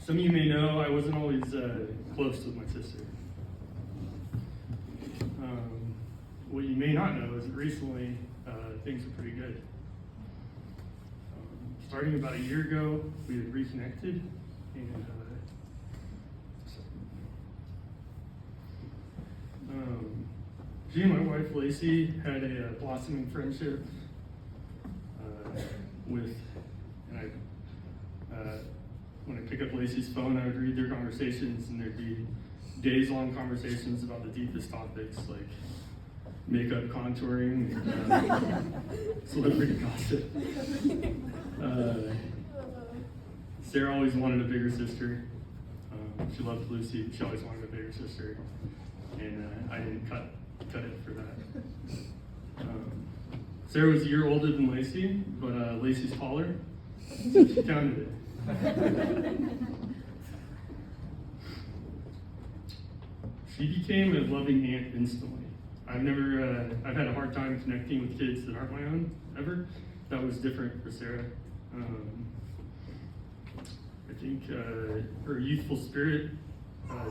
Some of you may know I wasn't always close with my sister. What you may not know is that recently things are pretty good. Starting about a year ago, we had reconnected, and she and my wife Lacey had a blossoming friendship with, and when I pick up Lacey's phone, I would read their conversations, and there'd be days-long conversations about the deepest topics, like makeup, contouring, celebrity gossip. Sarah always wanted a bigger sister. She loved Lucy, but she always wanted a bigger sister, and I didn't cut it for that. Sarah was a year older than Lacey, but Lacey's taller, so she counted it. She became a loving aunt instantly. I've had a hard time connecting with kids that aren't my own, ever. That was different for Sarah. I think her youthful spirit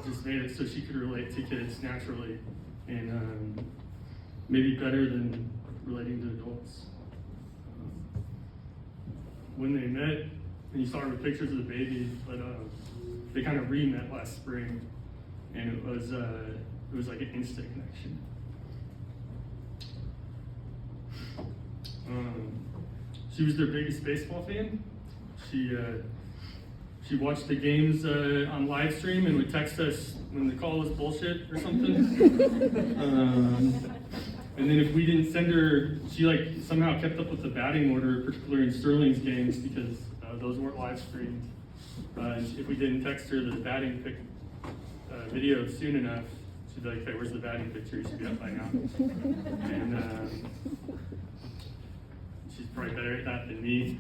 just made it so she could relate to kids naturally, and maybe better than relating to adults. When they met, and you saw her pictures of the baby, but they kind of re-met last spring, and it was like an instant connection. She was their biggest baseball fan. She watched the games on live stream and would text us when the call was bullshit or something. And then if we didn't send her, she somehow kept up with the batting order, particularly in Sterling's games, because those weren't live streamed. If we didn't text her the batting video soon enough, she'd be like, "Hey, where's the batting picture? You should be up by now." And she's probably better at that than me,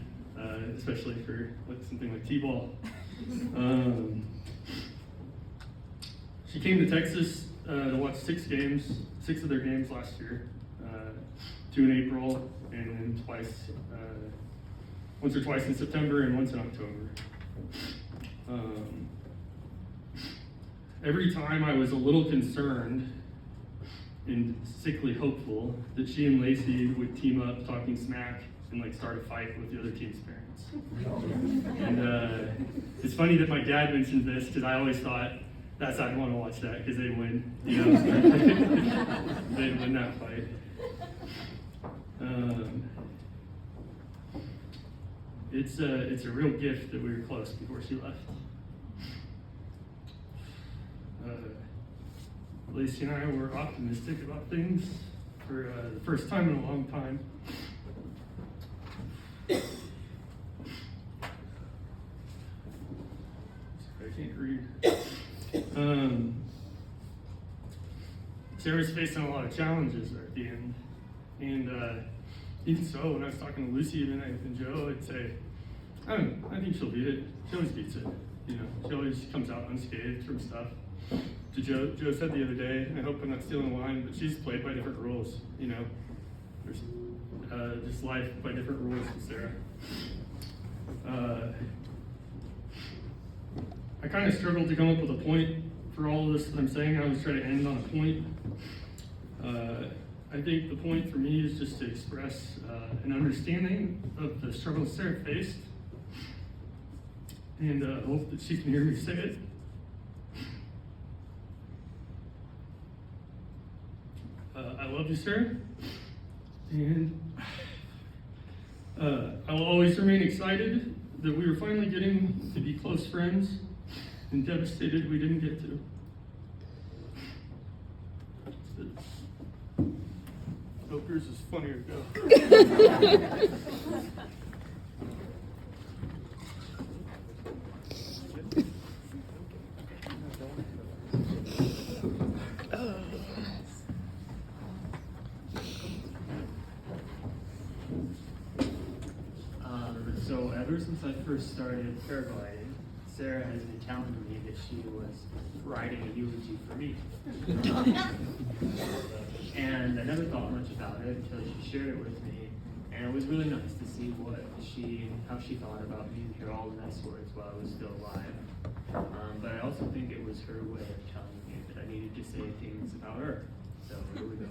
especially for something like T-ball. She came to Texas to watch 6 of their games last year, 2 in April, and then once or twice in September and once in October. Every time I was a little concerned and sickly hopeful that she and Lacey would team up talking smack and start a fight with the other team's parents. And it's funny that my dad mentioned this, because I always thought that side want to watch that because they win, they'd win that fight. It's a real gift that we were close before she left. Lacey and I were optimistic about things for the first time in a long time. I can't read. Sarah's facing a lot of challenges at the end, and even so, when I was talking to Lucy and Joe, I'd say, I think she'll beat it. She always beats it. She always comes out unscathed from stuff. To Joe said the other day, and I hope I'm not stealing the line, but she's played by different rules. There's just life by different rules with Sarah. I kind of struggled to come up with a point for all of this that I'm saying. I was trying to end on a point. I think the point for me is just to express an understanding of the struggles Sarah faced, and hope that she can hear me say it. I love you, Sarah, and I will always remain excited that we were finally getting to be close friends, and devastated we didn't get to. Hope yours is funnier, Joe. So ever since I first started paragliding, Sarah has been telling me that she was writing a eulogy for me. And I never thought much about it until she shared it with me. And it was really nice to see how she thought about me and hear all the nice words while I was still alive. But I also think it was her way of telling me that I needed to say things about her. So here we go.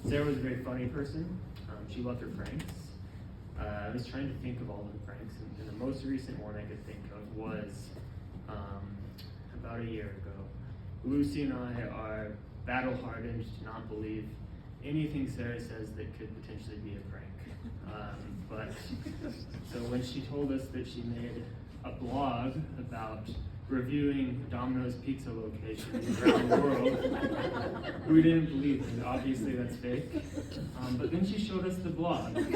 Sarah was a very funny person. She loved her pranks. I was trying to think of all the pranks, and the most recent one I could think of was about a year ago. Lucy and I are battle-hardened to not believe anything Sarah says that could potentially be a prank. So when she told us that she made a blog about reviewing Domino's pizza locations around the world, we didn't believe it. Obviously that's fake. But then she showed us the blog. It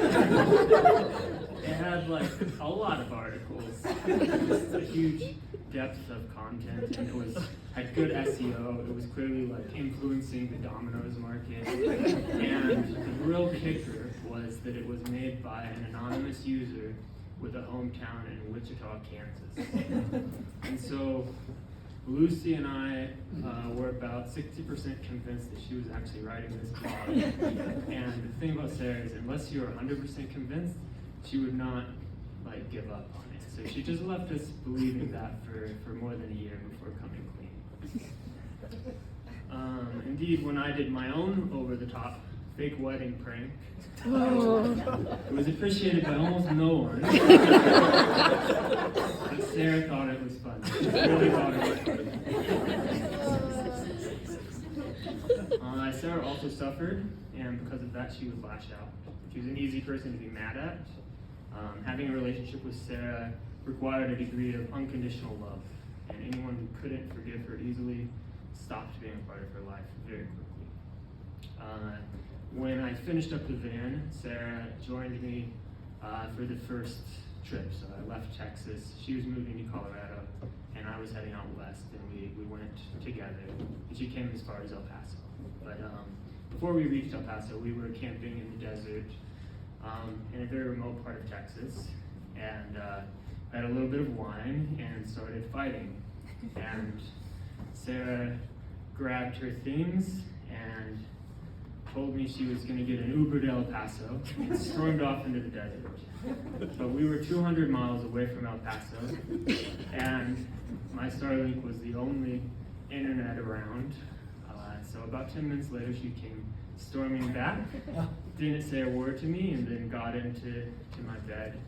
had like a lot of articles, just a huge depth of content, and had good SEO. It was clearly like influencing the Domino's market. And the real kicker was that it was made by an anonymous user with a hometown in Wichita, Kansas. And so Lucy and I were about 60% convinced that she was actually writing this blog. And the thing about Sarah is, unless you're 100% convinced, she would not like give up on it. So she just left us believing that for more than a year before coming clean. Indeed, when I did my own over-the-top fake wedding prank, it was appreciated by almost no one. But Sarah thought it was fun. She really thought it was fun. Sarah also suffered, and because of that, she would lash out. She was an easy person to be mad at. Having a relationship with Sarah required a degree of unconditional love, and anyone who couldn't forgive her easily stopped being a part of her life very quickly. When I finished up the van, Sarah joined me for the first trip. So I left Texas, she was moving to Colorado, and I was heading out west, and we went together. And she came as far as El Paso. But before we reached El Paso, we were camping in the desert in a very remote part of Texas, and had a little bit of wine and started fighting. And Sarah grabbed her things and told me she was going to get an Uber to El Paso and stormed off into the desert. But we were 200 miles away from El Paso, and my Starlink was the only internet around. So about 10 minutes later, she came storming back, didn't say a word to me, and then got into my bed.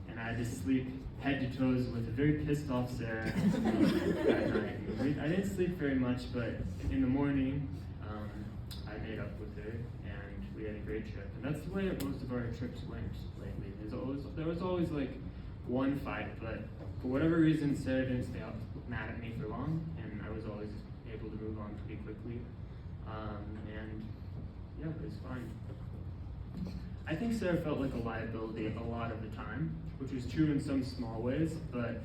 And I had to sleep head to toes with a very pissed off Sarah that night. I didn't sleep very much, but in the morning, I made up with her, and we had a great trip. And that's the way most of our trips went lately. There was always like one fight, but for whatever reason, Sarah didn't stay up mad at me for long, and I was always able to move on pretty quickly. And yeah, it was fine. I think Sarah felt like a liability a lot of the time, which was true in some small ways, but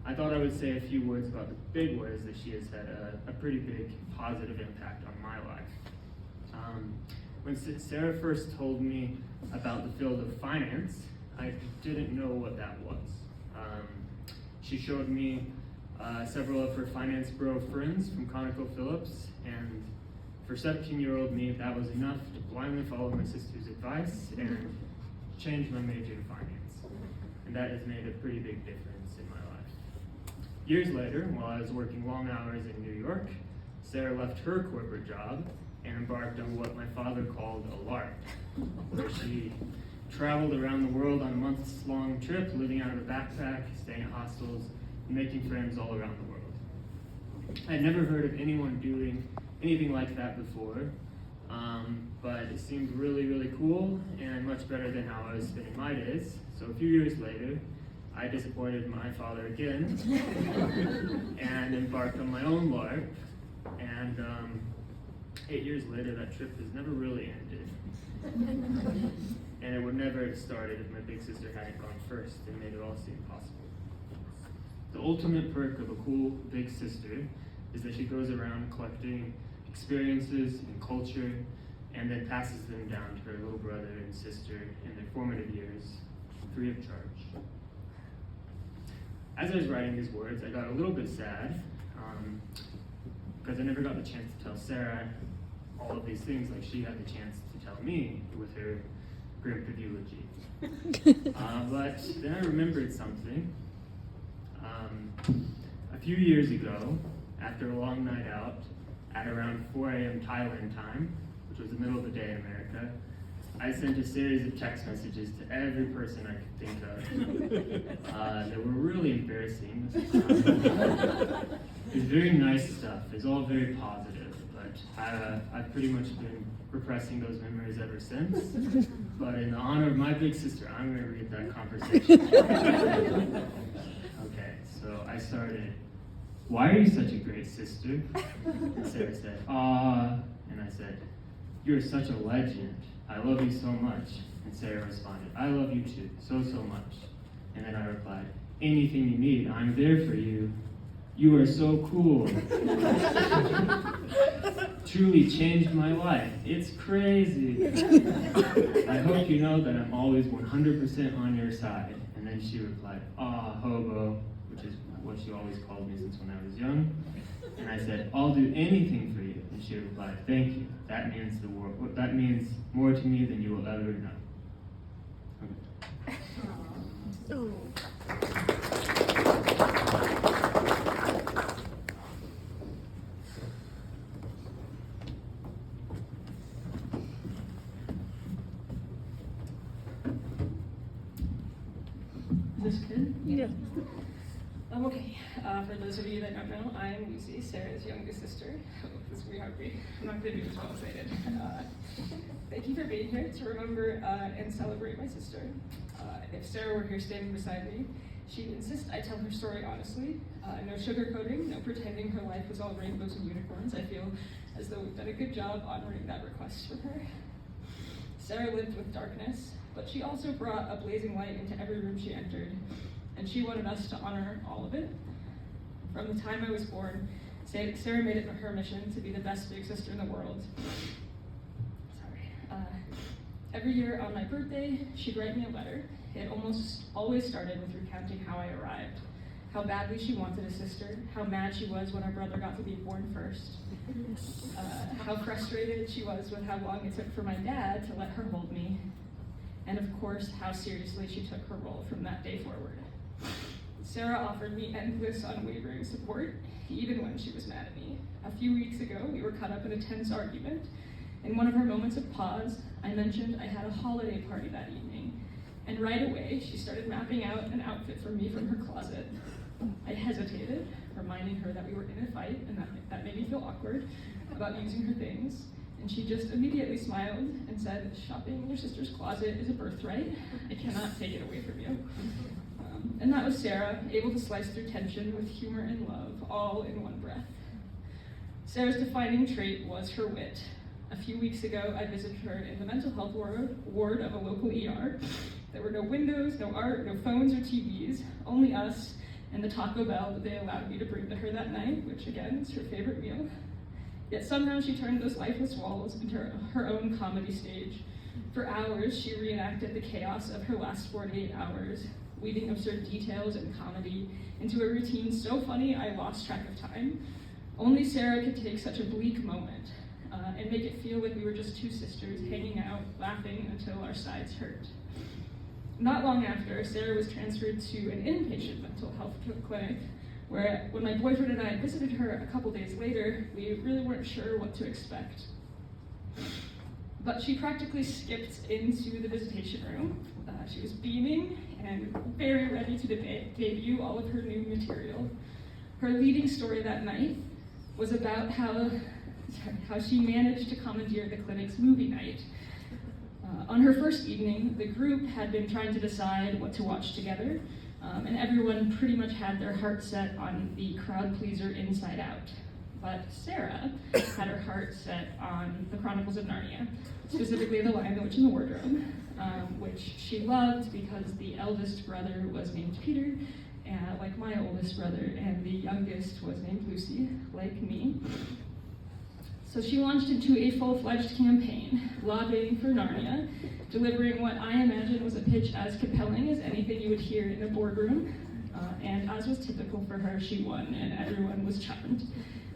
I thought I would say a few words about the big ways that she has had a pretty big positive impact on my life. When Sarah first told me about the field of finance, I didn't know what that was. She showed me several of her finance bro friends from ConocoPhillips, and for 17-year-old me, that was enough to blindly follow my sister's advice and change my major to finance. And that has made a pretty big difference in my life. Years later, while I was working long hours in New York, Sarah left her corporate job and embarked on what my father called a LARP, where she traveled around the world on a months-long trip, living out of a backpack, staying at hostels, and making friends all around the world. I had never heard of anyone doing anything like that before, but it seemed really, really cool and much better than how I was spending my days. So a few years later, I disappointed my father again and embarked on my own LARP. And 8 years later, that trip has never really ended. And it would never have started if my big sister hadn't gone first and made it all seem possible. The ultimate perk of a cool big sister is that she goes around collecting experiences and culture and then passes them down to her little brother and sister in their formative years, free of charge. As I was writing these words, I got a little bit sad because I never got the chance to tell Sarah all of these things like she had the chance to tell me with her Grandpa eulogy. But then I remembered something. A few years ago, after a long night out, at around 4 a.m. Thailand time, which was the middle of the day in America, I sent a series of text messages to every person I could think of. They were really embarrassing. It's very nice stuff. It's all very positive, but I've pretty much been repressing those memories ever since. But in the honor of my big sister, I'm going to read that conversation. Okay, so I started, "Why are you such a great sister?" And Sarah said, "Aw," and I said, "You're such a legend. I love you so much." And Sarah responded, "I love you too, so much." And then I replied, "Anything you need, I'm there for you. You are so cool. Truly changed my life. It's crazy. I hope you know that I'm always 100% on your side." And then she replied, "Aw, hobo," which is what she always called me since when I was young. And I said, "I'll do anything for you." And she replied, "Thank you. That means the world. That means more to me than you will ever know." Is this good? Yeah. Okay. For those of you that don't know, I'm Lucy, Sarah's youngest sister. This will be hard. I'm not going to do this well as I did. Thank you for being here to remember and celebrate my sister. If Sarah were here standing beside me, she'd insist I tell her story honestly. No sugarcoating, no pretending her life was all rainbows and unicorns. I feel as though we've done a good job honoring that request from her. Sarah lived with darkness, but she also brought a blazing light into every room she entered, and she wanted us to honor all of it. From the time I was born, Sarah made it her mission to be the best big sister in the world. Every year on my birthday, she'd write me a letter. It almost always started with recounting how I arrived, how badly she wanted a sister, how mad she was when our brother got to be born first, how frustrated she was with how long it took for my dad to let her hold me, and of course, how seriously she took her role from that day forward. Sarah offered me endless, unwavering support, even when she was mad at me. A few weeks ago, we were caught up in a tense argument. In one of her moments of pause, I mentioned I had a holiday party that evening, and right away, she started mapping out an outfit for me from her closet. I hesitated, reminding her that we were in a fight, and that made me feel awkward about using her things. And she just immediately smiled and said, "Shopping in your sister's closet is a birthright. I cannot take it away from you." And that was Sarah, able to slice through tension with humor and love, all in one breath. Sarah's defining trait was her wit. A few weeks ago, I visited her in the mental health ward of a local ER. There were no windows, no art, no phones or TVs, only us and the Taco Bell that they allowed me to bring to her that night, which again is her favorite meal. Yet somehow she turned those lifeless walls into her own comedy stage. For hours, she reenacted the chaos of her last 48 hours, weaving absurd details and comedy into a routine so funny I lost track of time. Only Sarah could take such a bleak moment and make it feel like we were just two sisters hanging out, laughing until our sides hurt. Not long after, Sarah was transferred to an inpatient mental health clinic, where when my boyfriend and I visited her a couple days later, we really weren't sure what to expect. But she practically skipped into the visitation room. She was beaming and very ready to debut all of her new material. Her leading story that night was about how she managed to commandeer the clinic's movie night. On her first evening, the group had been trying to decide what to watch together, and everyone pretty much had their heart set on the crowd pleaser Inside Out. But Sarah had her heart set on The Chronicles of Narnia, specifically The Lion, the Witch, and the Wardrobe, which she loved because the eldest brother was named Peter, like my oldest brother, and the youngest was named Lucy, like me. So she launched into a full-fledged campaign, lobbying for Narnia, delivering what I imagine was a pitch as compelling as anything you would hear in a boardroom. And as was typical for her, she won, and everyone was charmed.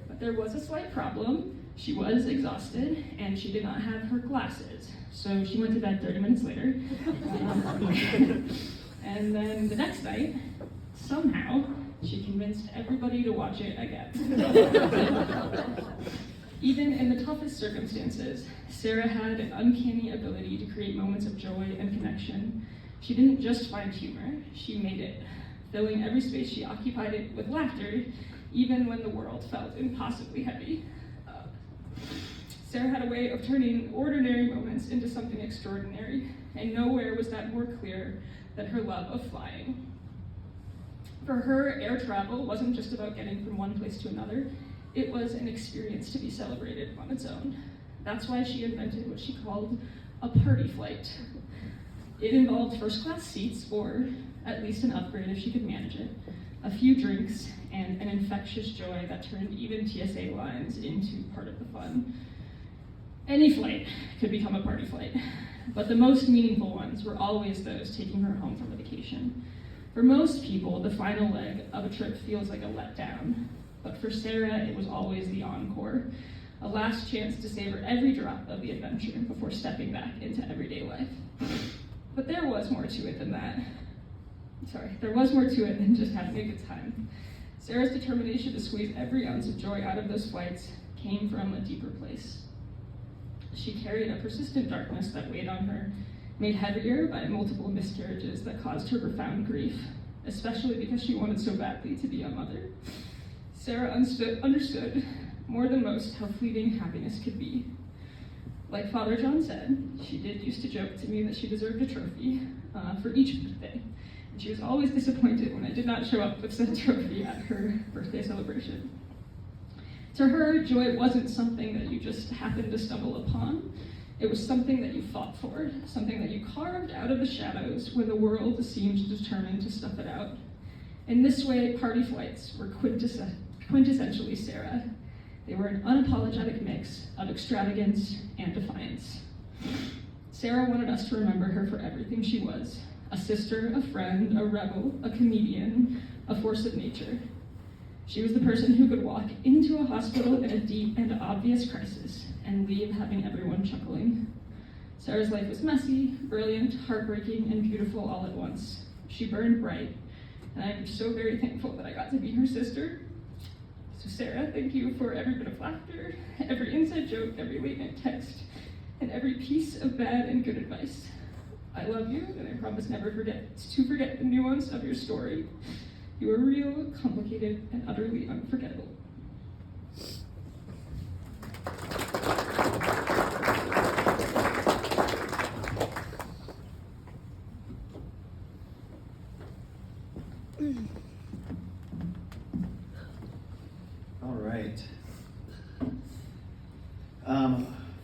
But there was a slight problem. She was exhausted, and she did not have her glasses, so she went to bed 30 minutes later. And then the next night, somehow, she convinced everybody to watch it again. Even in the toughest circumstances, Sarah had an uncanny ability to create moments of joy and connection. She didn't just find humor, she made it, filling every space she occupied it with laughter, even when the world felt impossibly heavy. Sarah had a way of turning ordinary moments into something extraordinary, and nowhere was that more clear than her love of flying. For her, air travel wasn't just about getting from one place to another, it was an experience to be celebrated on its own. That's why she invented what she called a party flight. It involved first-class seats, or at least an upgrade if she could manage it, a few drinks, and an infectious joy that turned even TSA lines into part of the fun. Any flight could become a party flight, but the most meaningful ones were always those taking her home from a vacation. For most people, the final leg of a trip feels like a letdown, but for Sarah, it was always the encore, a last chance to savor every drop of the adventure before stepping back into everyday life. But there was more to it than that. There was more to it than just having a good time. Sarah's determination to squeeze every ounce of joy out of those flights came from a deeper place. She carried a persistent darkness that weighed on her, made heavier by multiple miscarriages that caused her profound grief, especially because she wanted so badly to be a mother. Sarah understood more than most how fleeting happiness could be. Like Father John said, she did used to joke to me that she deserved a trophy for each birthday, and she was always disappointed when I did not show up with said trophy at her birthday celebration. To her, joy wasn't something that you just happened to stumble upon. It was something that you fought for, something that you carved out of the shadows when the world seemed determined to stuff it out. In this way, party flights were quintessentially Sarah. They were an unapologetic mix of extravagance and defiance. Sarah wanted us to remember her for everything she was: a sister, a friend, a rebel, a comedian, a force of nature. She was the person who could walk into a hospital in a deep and obvious crisis and leave having everyone chuckling. Sarah's life was messy, brilliant, heartbreaking, and beautiful all at once. She burned bright, and I'm so very thankful that I got to be her sister. So Sarah, thank you for every bit of laughter, every inside joke, every late night text, and every piece of bad and good advice. I love you, and I promise never to forget the nuance of your story. You are real, complicated, and utterly unforgettable. All right.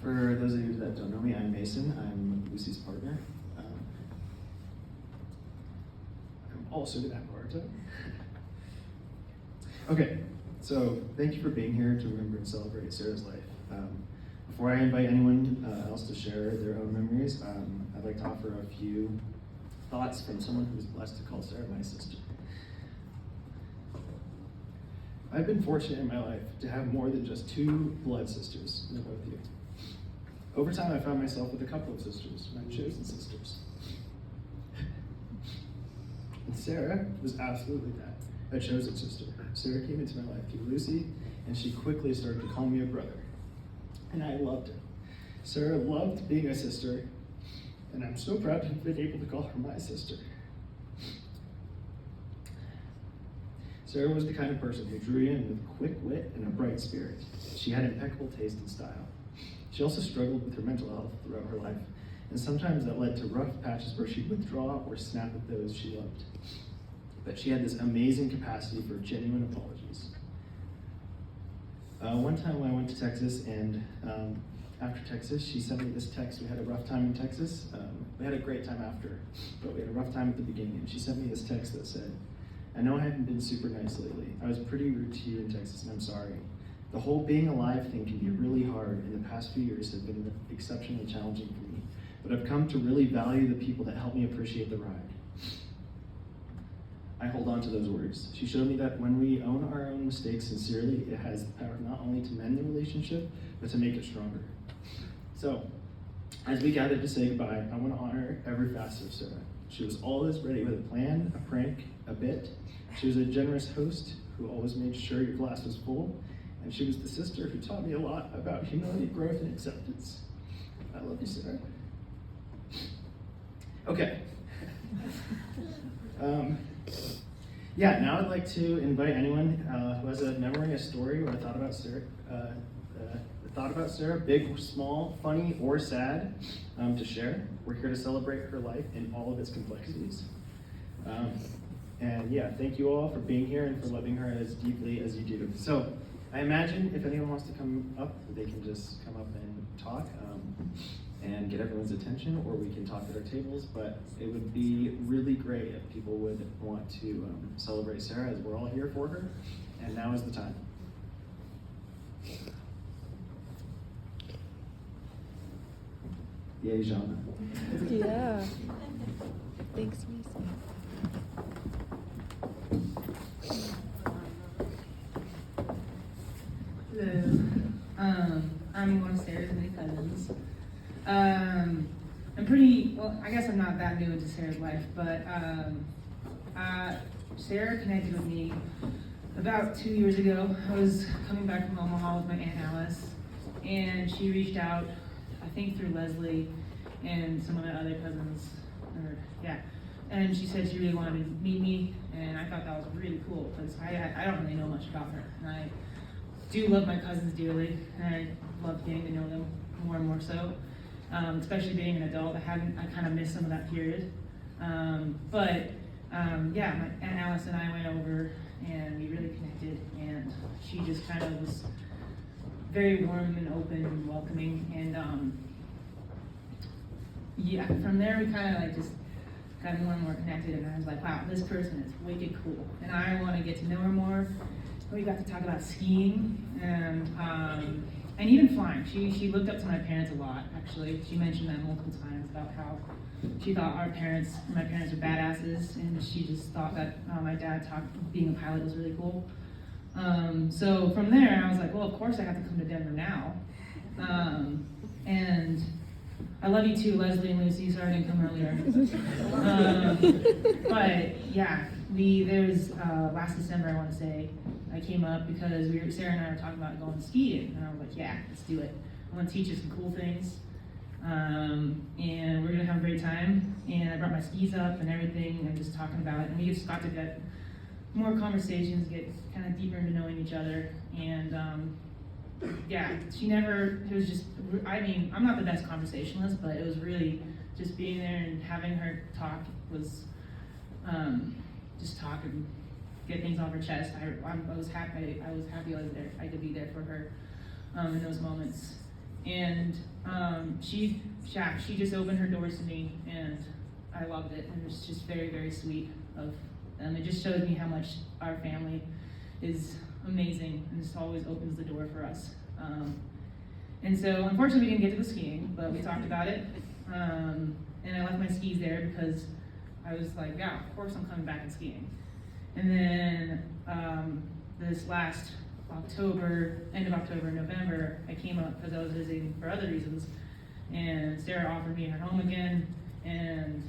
For those of you that don't know me, I'm Mason. I'm Lucy's partner. I'm also the Navarro. Okay, so thank you for being here to remember and celebrate Sarah's life. Before I invite anyone else to share their own memories, I'd like to offer a few thoughts from someone who was blessed to call Sarah my sister. I've been fortunate in my life to have more than just two blood sisters, they're both you. Over time, I found myself with a couple of sisters, my chosen sisters. And Sarah was absolutely that, a chosen sister. Sarah came into my life through Lucy, and she quickly started to call me a brother. And I loved it. Sarah loved being a sister, and I'm so proud to have been able to call her my sister. Sarah was the kind of person who drew you in with quick wit and a bright spirit. She had impeccable taste and style. She also struggled with her mental health throughout her life, and sometimes that led to rough patches where she'd withdraw or snap at those she loved. But she had this amazing capacity for genuine apologies. One time when I went to Texas, and after Texas, she sent me this text. We had a rough time in Texas. We had a great time after, but we had a rough time at the beginning, and she sent me this text that said, "I know I haven't been super nice lately. I was pretty rude to you in Texas, and I'm sorry. The whole being alive thing can be really hard, and the past few years have been exceptionally challenging for me. But I've come to really value the people that helped me appreciate the ride. I hold on to those words. She showed me that when we own our own mistakes sincerely, it has the power not only to mend the relationship, but to make it stronger. So, as we gather to say goodbye, I want to honor every facet of Sarah. She was always ready with a plan, a prank, a bit. She was a generous host who always made sure your glass was full. And she was the sister who taught me a lot about humility, growth, and acceptance. I love you, Sarah. Okay. Yeah, now I'd like to invite anyone who has a memory, a story, or a thought about Sarah, big, small, funny, or sad, to share. We're here to celebrate her life in all of its complexities. And yeah, thank you all for being here and for loving her as deeply as you do. So, I imagine if anyone wants to come up, they can just come up and talk and get everyone's attention, or we can talk at our tables. But it would be really great if people would want to celebrate Sarah, as we're all here for her. And now is the time. Yay, Jana. Yeah. Thanks, Mason. Hello. I'm one of Sarah's many cousins. I'm pretty, well, I guess I'm not that new into Sarah's life, but Sarah connected with me about 2 years ago. I was coming back from Omaha with my Aunt Alice, and she reached out, I think through Leslie and some of my other cousins, and she said she really wanted to meet me, and I thought that was really cool, because I don't really know much about her, and I do love my cousins dearly, and I love getting to know them more and more so, especially being an adult. I kind of missed some of that period, yeah, my Aunt Alice and I went over, and we really connected, and she just kind of was very warm and open and welcoming, and yeah, from there we kind of like just got more and more connected, and I was like, wow, this person is wicked cool, and I want to get to know her more. We got to talk about skiing and even flying. She looked up to my parents a lot, actually. She mentioned that multiple times about how she thought my parents were badasses, and she just thought that my dad being a pilot was really cool. So from there, I was like, well, of course I have to come to Denver now. And I love you too, Leslie and Lucy. Sorry I didn't come earlier. But yeah, there was last December, I want to say, I came up because Sarah and I were talking about going skiing, and I was like, yeah, let's do it. I want to teach you some cool things, and we're gonna have a great time. And I brought my skis up and everything, and just talking about it, and we just got to get more conversations, get kind of deeper into knowing each other, and yeah, it was just, I mean, I'm not the best conversationalist, but it was really just being there and having her talk was just talk and get things off her chest. I was happy I was there. I could be there for her in those moments. And she just opened her doors to me, and I loved it. And it was just very, very sweet of them. It just shows me how much our family is amazing, and just always opens the door for us. And so unfortunately we didn't get to go skiing, but we talked about it. And I left my skis there because I was like, yeah, of course I'm coming back and skiing. And then this last end of October, November, I came up because I was visiting for other reasons, and Sarah offered me her home again, and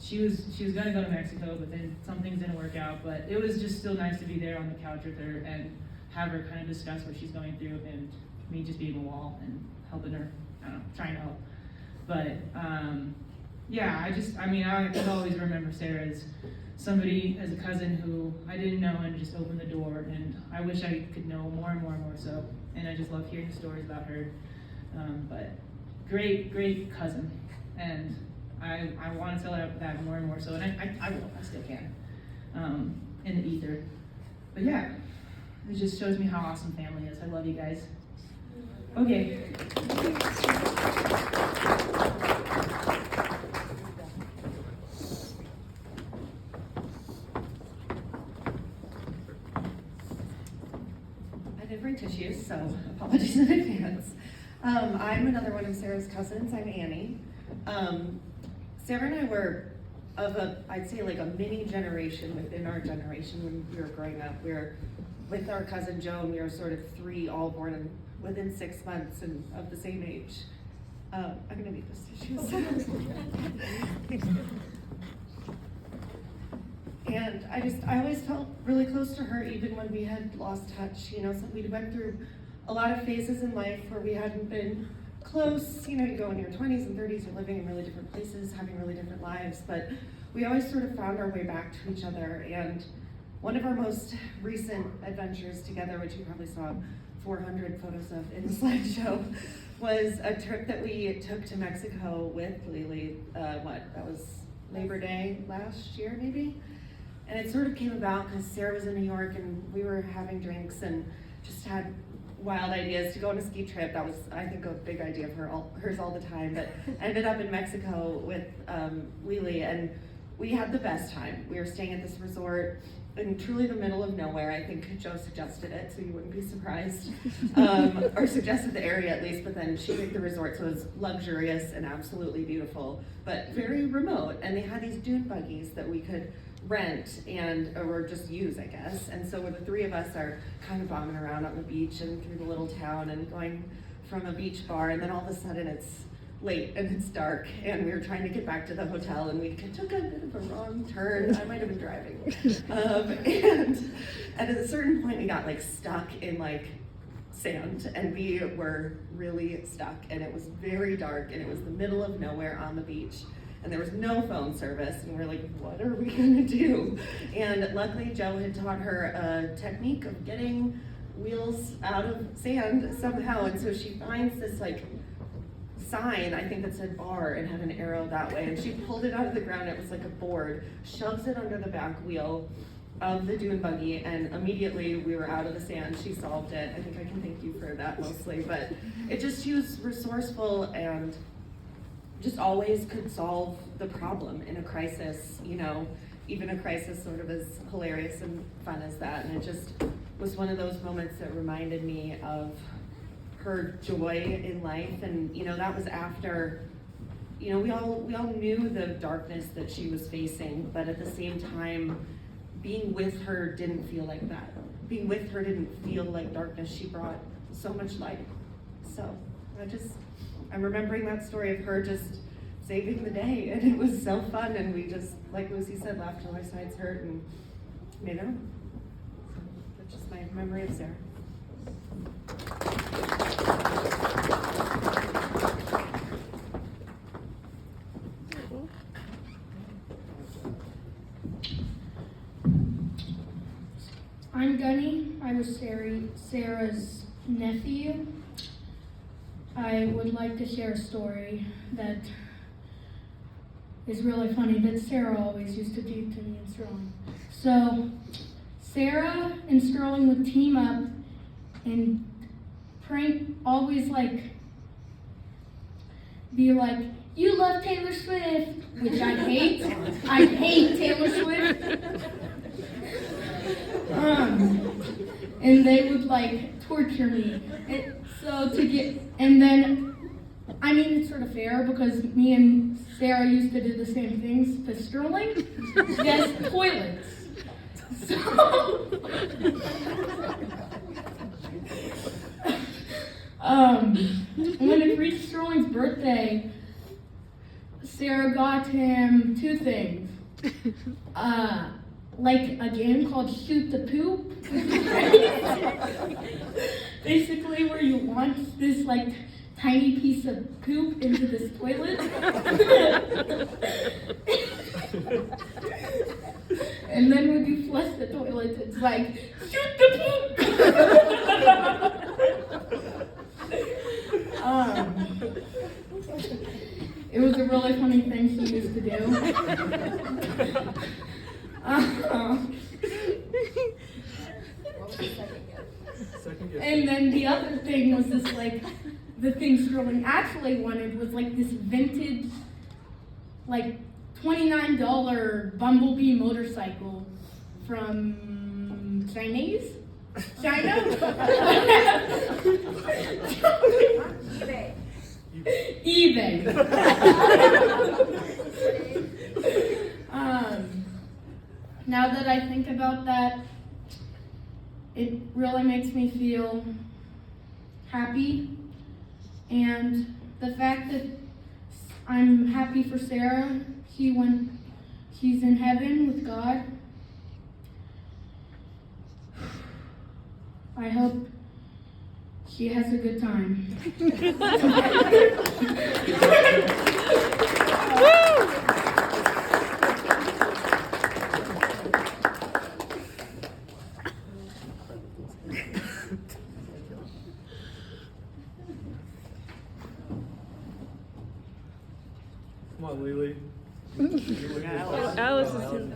she was gonna go to Mexico, but then some things didn't work out. But it was just still nice to be there on the couch with her and have her kind of discuss what she's going through, and me just being a wall and helping her, I don't know, trying to help. But yeah, I could always remember Sarah as somebody, as a cousin who I didn't know and just opened the door, and I wish I could know more and more and more so, and I just love hearing stories about her. But great cousin, and I want to tell her that more and more so, and I will, I still can, in the ether. But yeah, it just shows me how awesome family is. I love you guys. Okay. I did bring tissues, so apologies in advance. I'm another one of Sarah's cousins. I'm Annie. Sarah and I were I'd say like a mini generation within our generation when we were growing up. We were with our cousin Joe, and we were sort of three, all born within 6 months and of the same age. I'm gonna need this tissue. And I always felt really close to her, even when we had lost touch. You know, so we went through a lot of phases in life where we hadn't been close. You know, you go in your 20s and 30s, you're living in really different places, having really different lives, but we always sort of found our way back to each other. And one of our most recent adventures together, which you probably saw 400 photos of in the slideshow, was a trip that we took to Mexico with Lily. That was Labor Day last year, maybe? And it sort of came about because Sarah was in New York and we were having drinks and just had wild ideas to go on a ski trip. That was, I think, a big idea of hers all the time. But I ended up in Mexico with Lily, and we had the best time. We were staying at this resort in truly the middle of nowhere. I think Joe suggested it, so you wouldn't be surprised. Or suggested the area at least, but then she picked the resort, so it was luxurious and absolutely beautiful, but very remote. And they had these dune buggies that we could rent or just use, I guess. And so the three of us are kind of bombing around on the beach and through the little town and going from a beach bar, and then all of a sudden it's late and it's dark and we were trying to get back to the hotel and we took a bit of a wrong turn. I might have been driving. And at a certain point we got like stuck in like sand, and we were really stuck, and it was very dark and it was the middle of nowhere on the beach. And there was no phone service, and we're like, what are we gonna do? And luckily Joe had taught her a technique of getting wheels out of sand somehow, and so she finds this like sign, I think that said bar and had an arrow that way, and she pulled it out of the ground. It was like a board, shoves it under the back wheel of the dune buggy, and immediately we were out of the sand. She solved it. I think I can thank you for that mostly, but she was resourceful and just always could solve the problem in a crisis, you know, even a crisis sort of as hilarious and fun as that. And it just was one of those moments that reminded me of her joy in life. And, you know, that was after, you know, we all knew the darkness that she was facing, but at the same time, being with her didn't feel like that. Being with her didn't feel like darkness. She brought so much light. So I'm remembering that story of her just saving the day, and it was so fun, and we just, like Lucy said, laughed till our sides hurt, and you know, so that's just my memory of Sarah. I'm Gunny. I was Sarah's nephew. I would like to share a story that is really funny that Sarah always used to do to me and Sterling. So Sarah and Sterling would team up and always be like, you love Taylor Swift, which I hate. I hate Taylor Swift. And they would torture me. And then, I mean, it's sort of fair because me and Sarah used to do the same things to Sterling. Yes, toilets. So, when it reached Sterling's birthday, Sarah got him two things. A game called Shoot the Poop. Basically where you launch this tiny piece of poop into this toilet. And then when you flush the toilet, it's like, shoot the poop! It was a really funny thing she used to do. And then the other thing was this the thing Sterling actually wanted was this vintage $29 Bumblebee motorcycle from China? eBay. now that I think about that, it really makes me feel happy. And the fact that I'm happy for Sarah, he's in heaven with God. I hope she has a good time. Come on, Lily. Alice is too.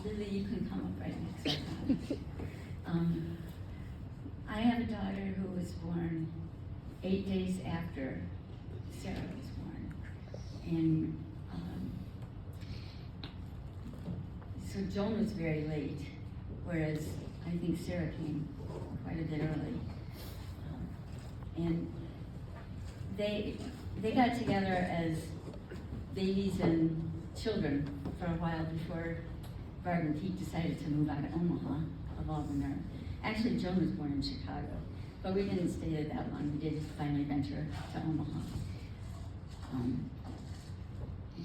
Lily, you can come up right next to me. I have a daughter who was born 8 days after Sarah was born. And so Joan was very late, whereas I think Sarah came quite a bit early. And they got together as babies and children for a while before Barb and Pete decided to move out of Omaha, of all the nerve. Actually, Joan was born in Chicago, but we didn't stay there that long. We did finally venture to Omaha.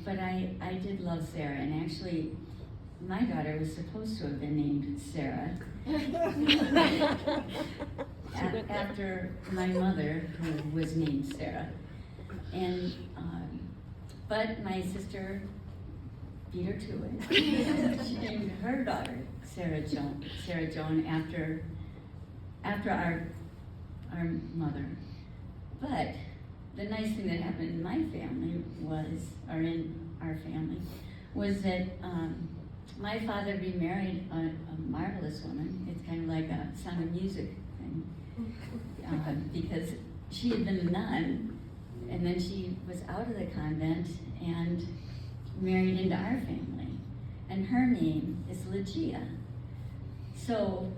But I did love Sarah, and actually, my daughter was supposed to have been named Sarah after my mother, who was named Sarah. And but my sister beat her to it. She named her daughter Sarah Joan after our mother. But the nice thing that happened in my family was that my father remarried a marvelous woman. It's kind of like a Sound of Music thing, because she had been a nun, and then she was out of the convent and married into our family, and her name is Legia. So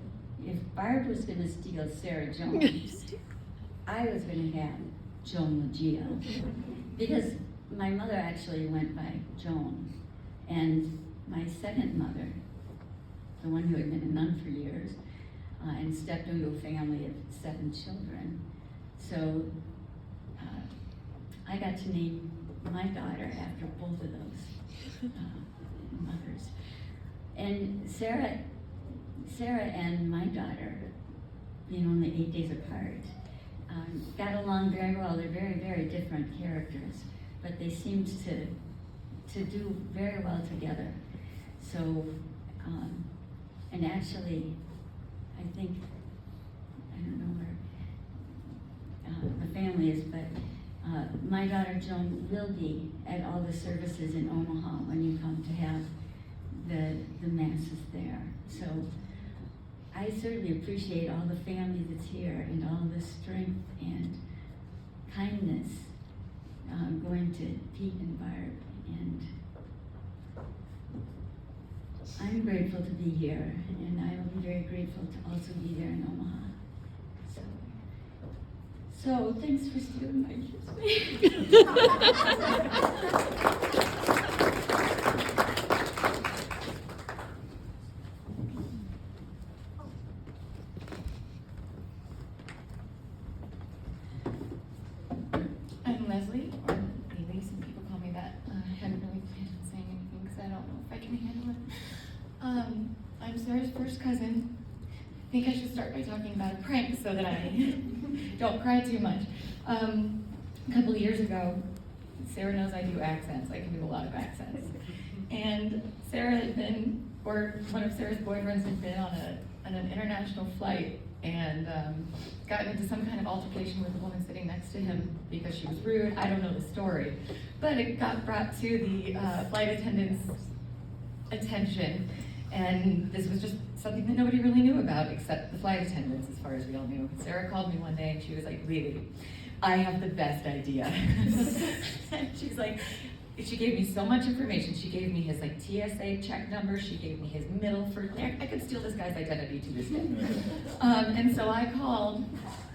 if Barb was going to steal Sarah Jones, I was going to have Joan Legia, because my mother actually went by Joan, and my second mother, the one who had been a nun for years, and stepped into a family of 7 children. So I got to name my daughter after both of those mothers. And Sarah and my daughter, being only 8 days apart, got along very well. They're very, very different characters, but they seemed to do very well together. So, and actually, I think, I don't know where the family is, but my daughter Joan will be at all the services in Omaha when you come to have the masses there. So I certainly appreciate all the family that's here and all the strength and kindness going to Pete and Barb, and I'm grateful to be here, and I will be very grateful to also be there in Omaha. So thanks for stealing my kiss. I'm Leslie, or Bailey, some people call me that. I haven't really planned on saying anything because I don't know if I can handle it. I'm Sarah's first cousin. I think I should start by talking about a prank so that I don't cry too much. A couple of years ago, Sarah knows I do accents. I can do a lot of accents. And Sarah had been, or one of Sarah's boyfriends had been on an international flight and gotten into some kind of altercation with the woman sitting next to him because she was rude. I don't know the story. But it got brought to the flight attendant's attention, and this was just something that nobody really knew about except the flight attendants, as far as we all knew. Sarah called me one day and she was like, Lily, I have the best idea. And she's like, she gave me so much information. She gave me his like TSA check number. She gave me his middle for, I could steal this guy's identity to this day. And so I called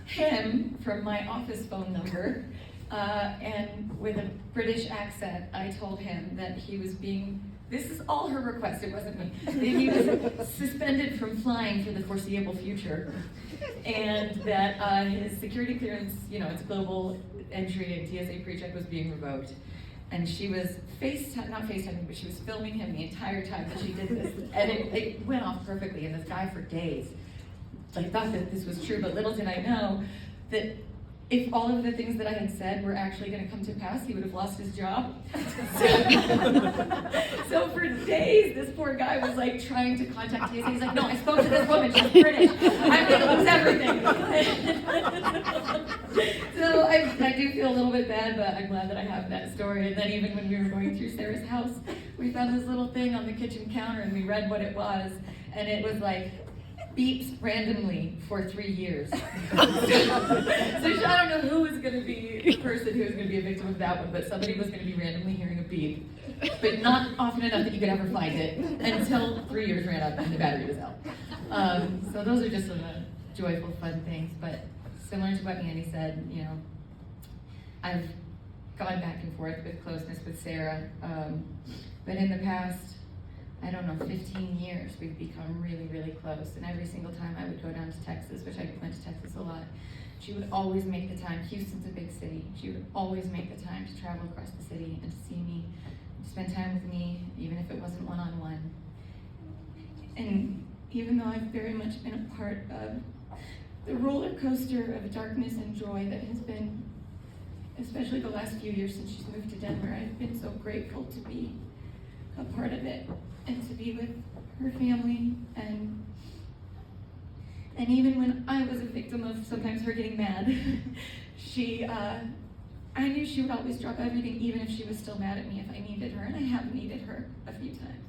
him from my office phone number And with a British accent, I told him that he was being, this is all her request, it wasn't me, that he was suspended from flying for the foreseeable future. And that his security clearance, it's global entry and TSA pre-check was being revoked. And she was not FaceTiming, but she was filming him the entire time that she did this. And it went off perfectly, and this guy for days thought that this was true, but little did I know that if all of the things that I had said were actually going to come to pass, he would have lost his job. So for days, this poor guy was trying to contact TSA. He's like, no, I spoke to this woman, she's British. I'm going to lose everything. So I do feel a little bit bad, but I'm glad that I have that story. And then even when we were going through Sarah's house, we found this little thing on the kitchen counter and we read what it was. And it was beeps randomly for 3 years. So I don't know who was going to be the person who was going to be a victim of that one, but somebody was going to be randomly hearing a beep, but not often enough that you could ever find it until 3 years ran up and the battery was out. So those are just some joyful, fun things. But similar to what Andy said, I've gone back and forth with closeness with Sarah, but in the past, 15 years, we've become really, really close. And every single time I would go down to Texas, which I went to Texas a lot, she would always make the time. Houston's a big city. She would always make the time to travel across the city and to see me, to spend time with me, even if it wasn't one-on-one. And even though I've very much been a part of the roller coaster of darkness and joy that has been, especially the last few years since she's moved to Denver, I've been so grateful to be a part of it and to be with her family. And even when I was a victim of sometimes her getting mad, I knew she would always drop everything, even if she was still mad at me if I needed her, and I have needed her a few times.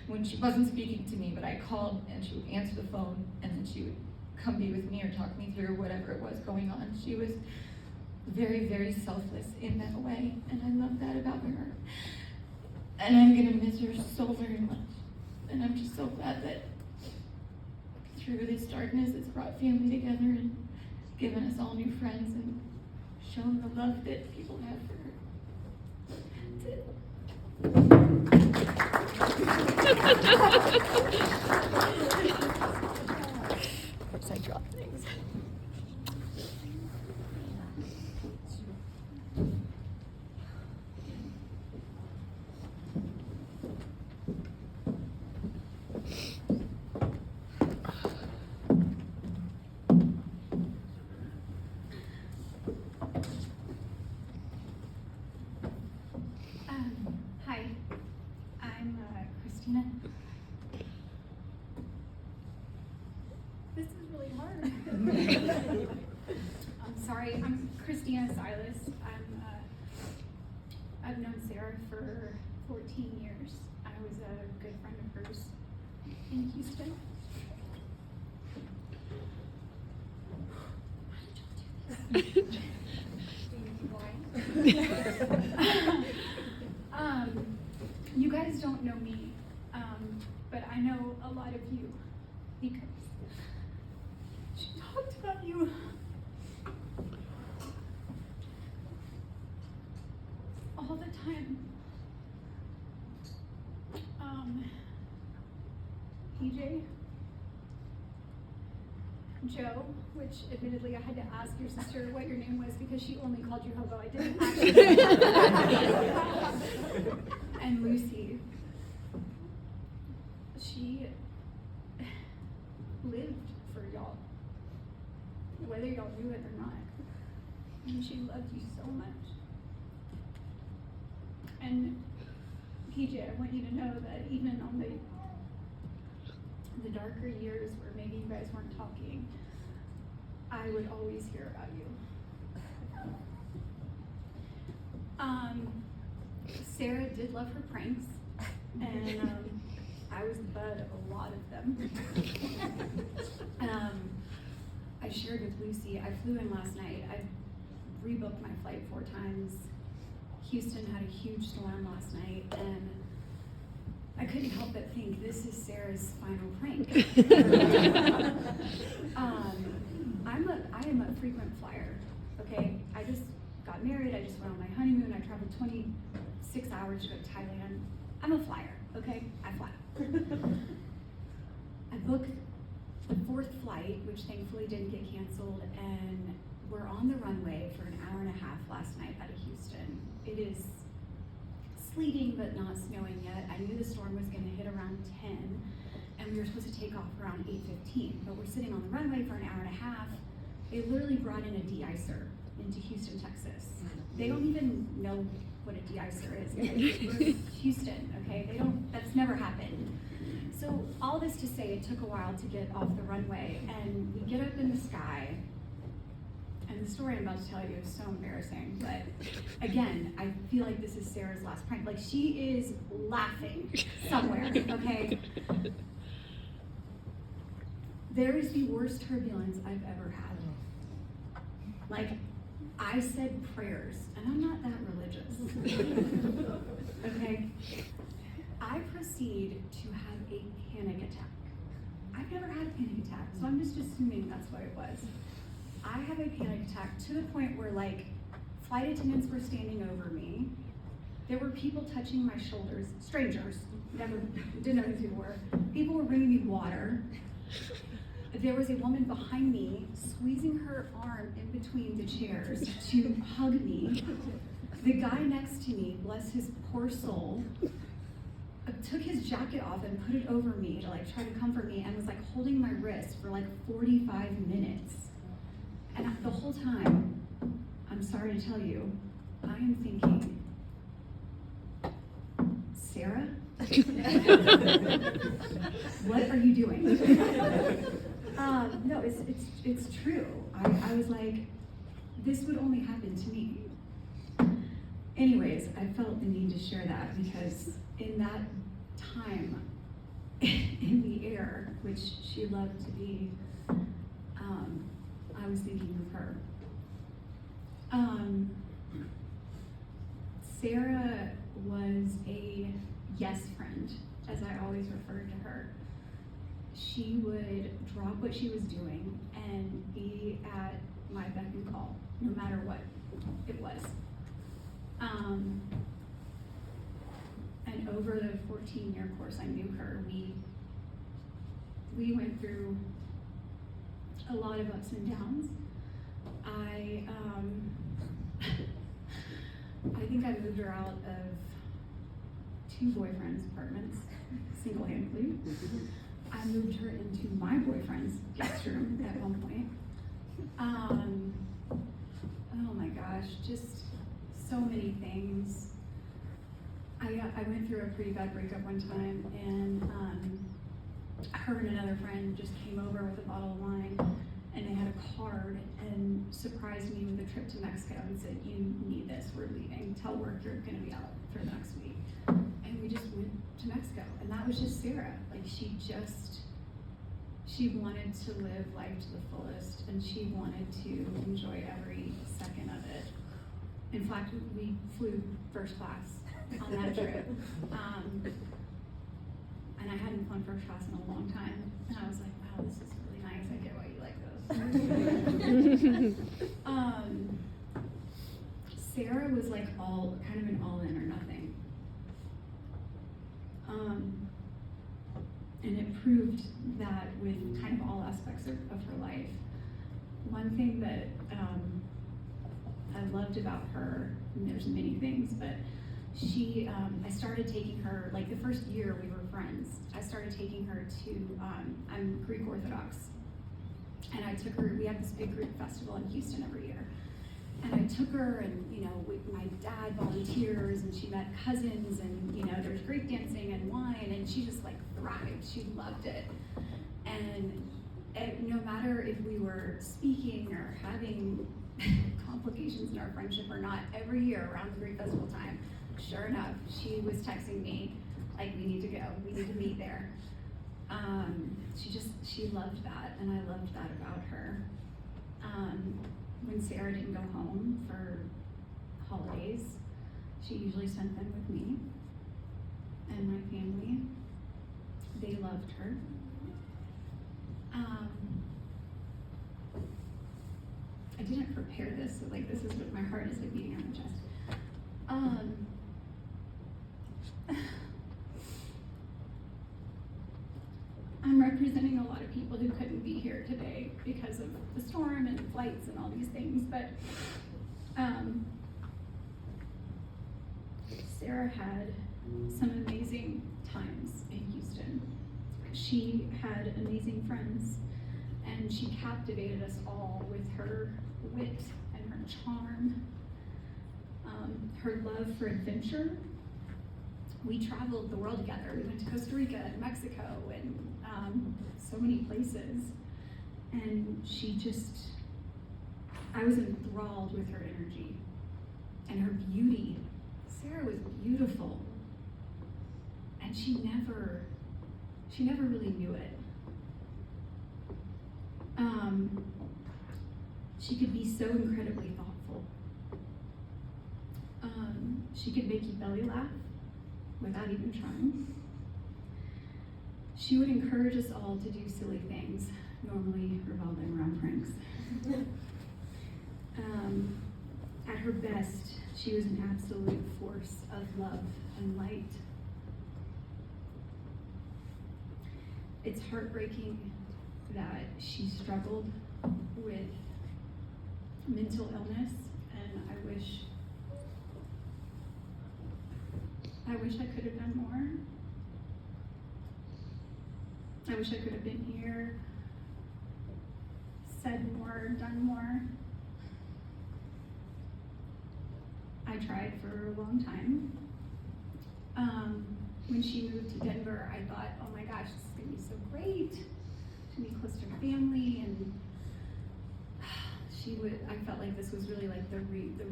When she wasn't speaking to me, but I called and she would answer the phone, and then she would come be with me or talk me through whatever it was going on. She was very, very selfless in that way, and I love that about her. And I'm gonna miss her so very much. And I'm just so glad that through this darkness, it's brought family together and given us all new friends and shown the love that people have for her. Of course I drop things. Hi, I'm Christina. This is really hard. I'm sorry, I'm Christina Silas. I've known Sarah for 14 years. I was a good friend of hers in Houston. You guys don't know me, but I know a lot of you because she talked about you. All the time. PJ, Joe, which admittedly I had to ask your sister what your name was because she only called you Hobo. I didn't actually. And Lucy. She lived for y'all, whether y'all knew it or not. And she loved you so much. And PJ, I want you to know that even on the darker years where maybe you guys weren't talking, I would always hear about you. Sarah did love her pranks, and I was the butt of a lot of them. I shared with Lucy, I flew in last night. I rebooked my flight 4 times. Houston had a huge storm last night, and I couldn't help but think this is Sarah's final prank. I am a frequent flyer, okay? got married, I just went on my honeymoon, I traveled 26 hours to go to Thailand. I'm a flyer, okay? I fly. I booked the 4th flight, which thankfully didn't get canceled, and we're on the runway for an hour and a half last night out of Houston. It is sleeting but not snowing yet. I knew the storm was gonna hit around 10, and we were supposed to take off around 8:15, but we're sitting on the runway for an hour and a half. They literally brought in a de-icer into Houston, Texas. They don't even know what a de-icer is. We're Houston, okay? That's never happened. So all this to say, it took a while to get off the runway, and we get up in the sky, and the story I'm about to tell you is so embarrassing, but again, I feel like this is Sarah's last prank. Like, she is laughing somewhere, okay? There is the worst turbulence I've ever had. Like, I said prayers, and I'm not that religious, okay? I proceed to have a panic attack. I've never had a panic attack, so I'm just assuming that's what it was. I have a panic attack to the point where, like, flight attendants were standing over me. There were people touching my shoulders, strangers, didn't know who people were. People were bringing me water. There was a woman behind me squeezing her arm in between the chairs to hug me. The guy next to me, bless his poor soul, took his jacket off and put it over me to like try to comfort me, and was like holding my wrist for like 45 minutes. And the whole time, I'm sorry to tell you, I am thinking, Sarah? What are you doing? No, it's true. I was like, this would only happen to me. Anyways, I felt the need to share that because in that time in the air, which she loved to be, I was thinking of her. Sarah was a yes friend, as I always referred to her. She would drop what she was doing and be at my beck and call, no matter what it was. And over the 14-year course I knew her, we went through a lot of ups and downs. I think I moved her out of 2 boyfriends' apartments, single-handedly. I moved her into my boyfriend's guest room at one point. Oh my gosh, just so many things. I went through a pretty bad breakup one time, and her and another friend just came over with a bottle of wine, and they had a card and surprised me with a trip to Mexico and said, "You need this, we're leaving. Tell work you're gonna be out for the next week." And we just went to Mexico, and that was just Sarah. Like, she wanted to live life to the fullest, and she wanted to enjoy every second of it. In fact, we flew first class on that trip. And I hadn't flown first class in a long time, and I was like, wow, this is really nice. I get why you like those. Sarah was like kind of an all in or nothing. And it proved that with kind of all aspects of her life. One thing that I loved about her, and there's many things, but I started taking her, like the first year we were friends, I started taking her to, I'm Greek Orthodox, and I took her, we have this big Greek festival in Houston every year. And I took her, and my dad volunteers, and she met cousins, and there's Greek dancing and wine, and she just like thrived. She loved it. And no matter if we were speaking or having complications in our friendship or not, every year around the Greek festival time, sure enough, she was texting me like, "We need to go. We need to meet there." She loved that, and I loved that about her. When Sarah didn't go home for holidays, she usually spent them with me and my family. They loved her. I didn't prepare hair this, so like this is what my heart is like beating on my chest. I'm representing a lot of people who couldn't be here today because of the storm and flights and all these things, but Sarah had some amazing times in Houston. She had amazing friends, and she captivated us all with her wit and her charm, her love for adventure. We traveled the world together. We went to Costa Rica and Mexico and so many places. And I was enthralled with her energy and her beauty. Sarah was beautiful. And she never really knew it. She could be so incredibly thoughtful. She could make you belly laugh without even trying. She would encourage us all to do silly things, normally revolving around pranks. At her best, she was an absolute force of love and light. It's heartbreaking that she struggled with mental illness, and I wish I could have done more. I wish I could have been here, said more, done more. I tried for a long time. When she moved to Denver, I thought, oh my gosh, this is gonna be so great to be close to her family, and I felt like this was really like the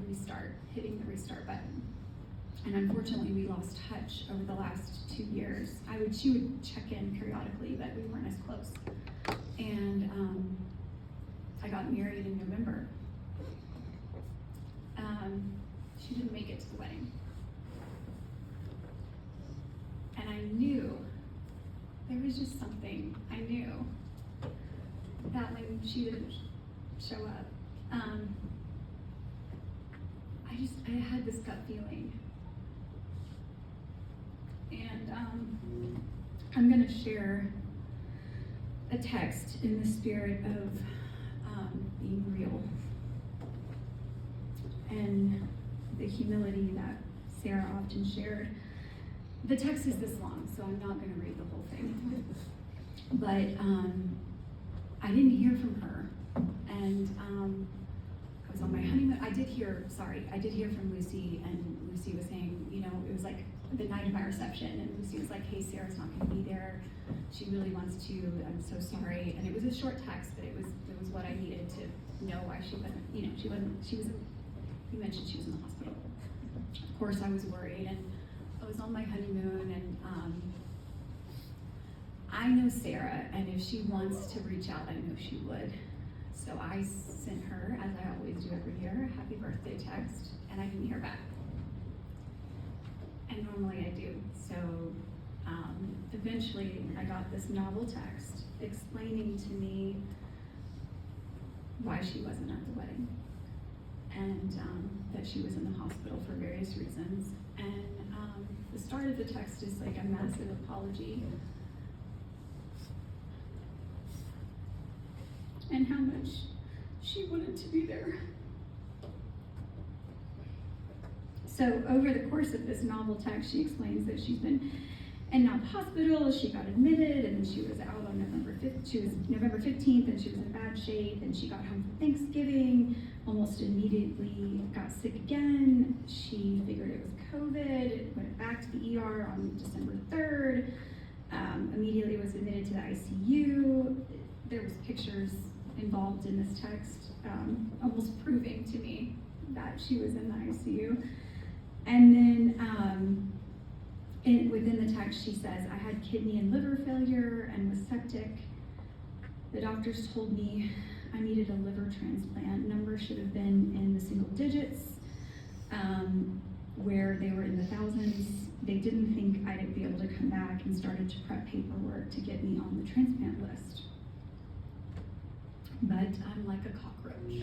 restart, hitting the restart button. And unfortunately, we lost touch over the last 2 years. She would check in periodically, but we weren't as close. And I got married in November. She didn't make it to the wedding. And I knew, there was just something, I knew that when she didn't show up, I had this gut feeling. And I'm gonna share a text in the spirit of being real and the humility that Sarah often shared. The text is this long, so I'm not gonna read the whole thing. But I didn't hear from her, and I was on my honeymoon. I did hear from Lucy, and Lucy was saying, it was like the night of my reception, and Lucy was like, hey, Sarah's not gonna be there. She really wants to, I'm so sorry. And it was a short text, but it was what I needed to know why she wasn't, you mentioned she was in the hospital. Of course I was worried, and I was on my honeymoon, and I know Sarah, and if she wants to reach out, I know she would. So I sent her, as I always do every year, a happy birthday text, and I didn't hear back. And normally I do. So eventually I got this novel text explaining to me why she wasn't at the wedding, and that she was in the hospital for various reasons. And the start of the text is like a massive apology, and how much she wanted to be there. So over the course of this novel text, she explains that she's been in and out of the hospital, she got admitted, and then she was out on November 15th, and she was in bad shape, and she got home for Thanksgiving, almost immediately got sick again. She figured it was COVID, went back to the ER on December 3rd, immediately was admitted to the ICU. There was pictures involved in this text, almost proving to me that she was in the ICU. And then within the text, she says, I had kidney and liver failure and was septic. The doctors told me I needed a liver transplant. Numbers should have been in the single digits, where they were in the thousands. They didn't think I'd be able to come back, and started to prep paperwork to get me on the transplant list. But I'm like a cockroach.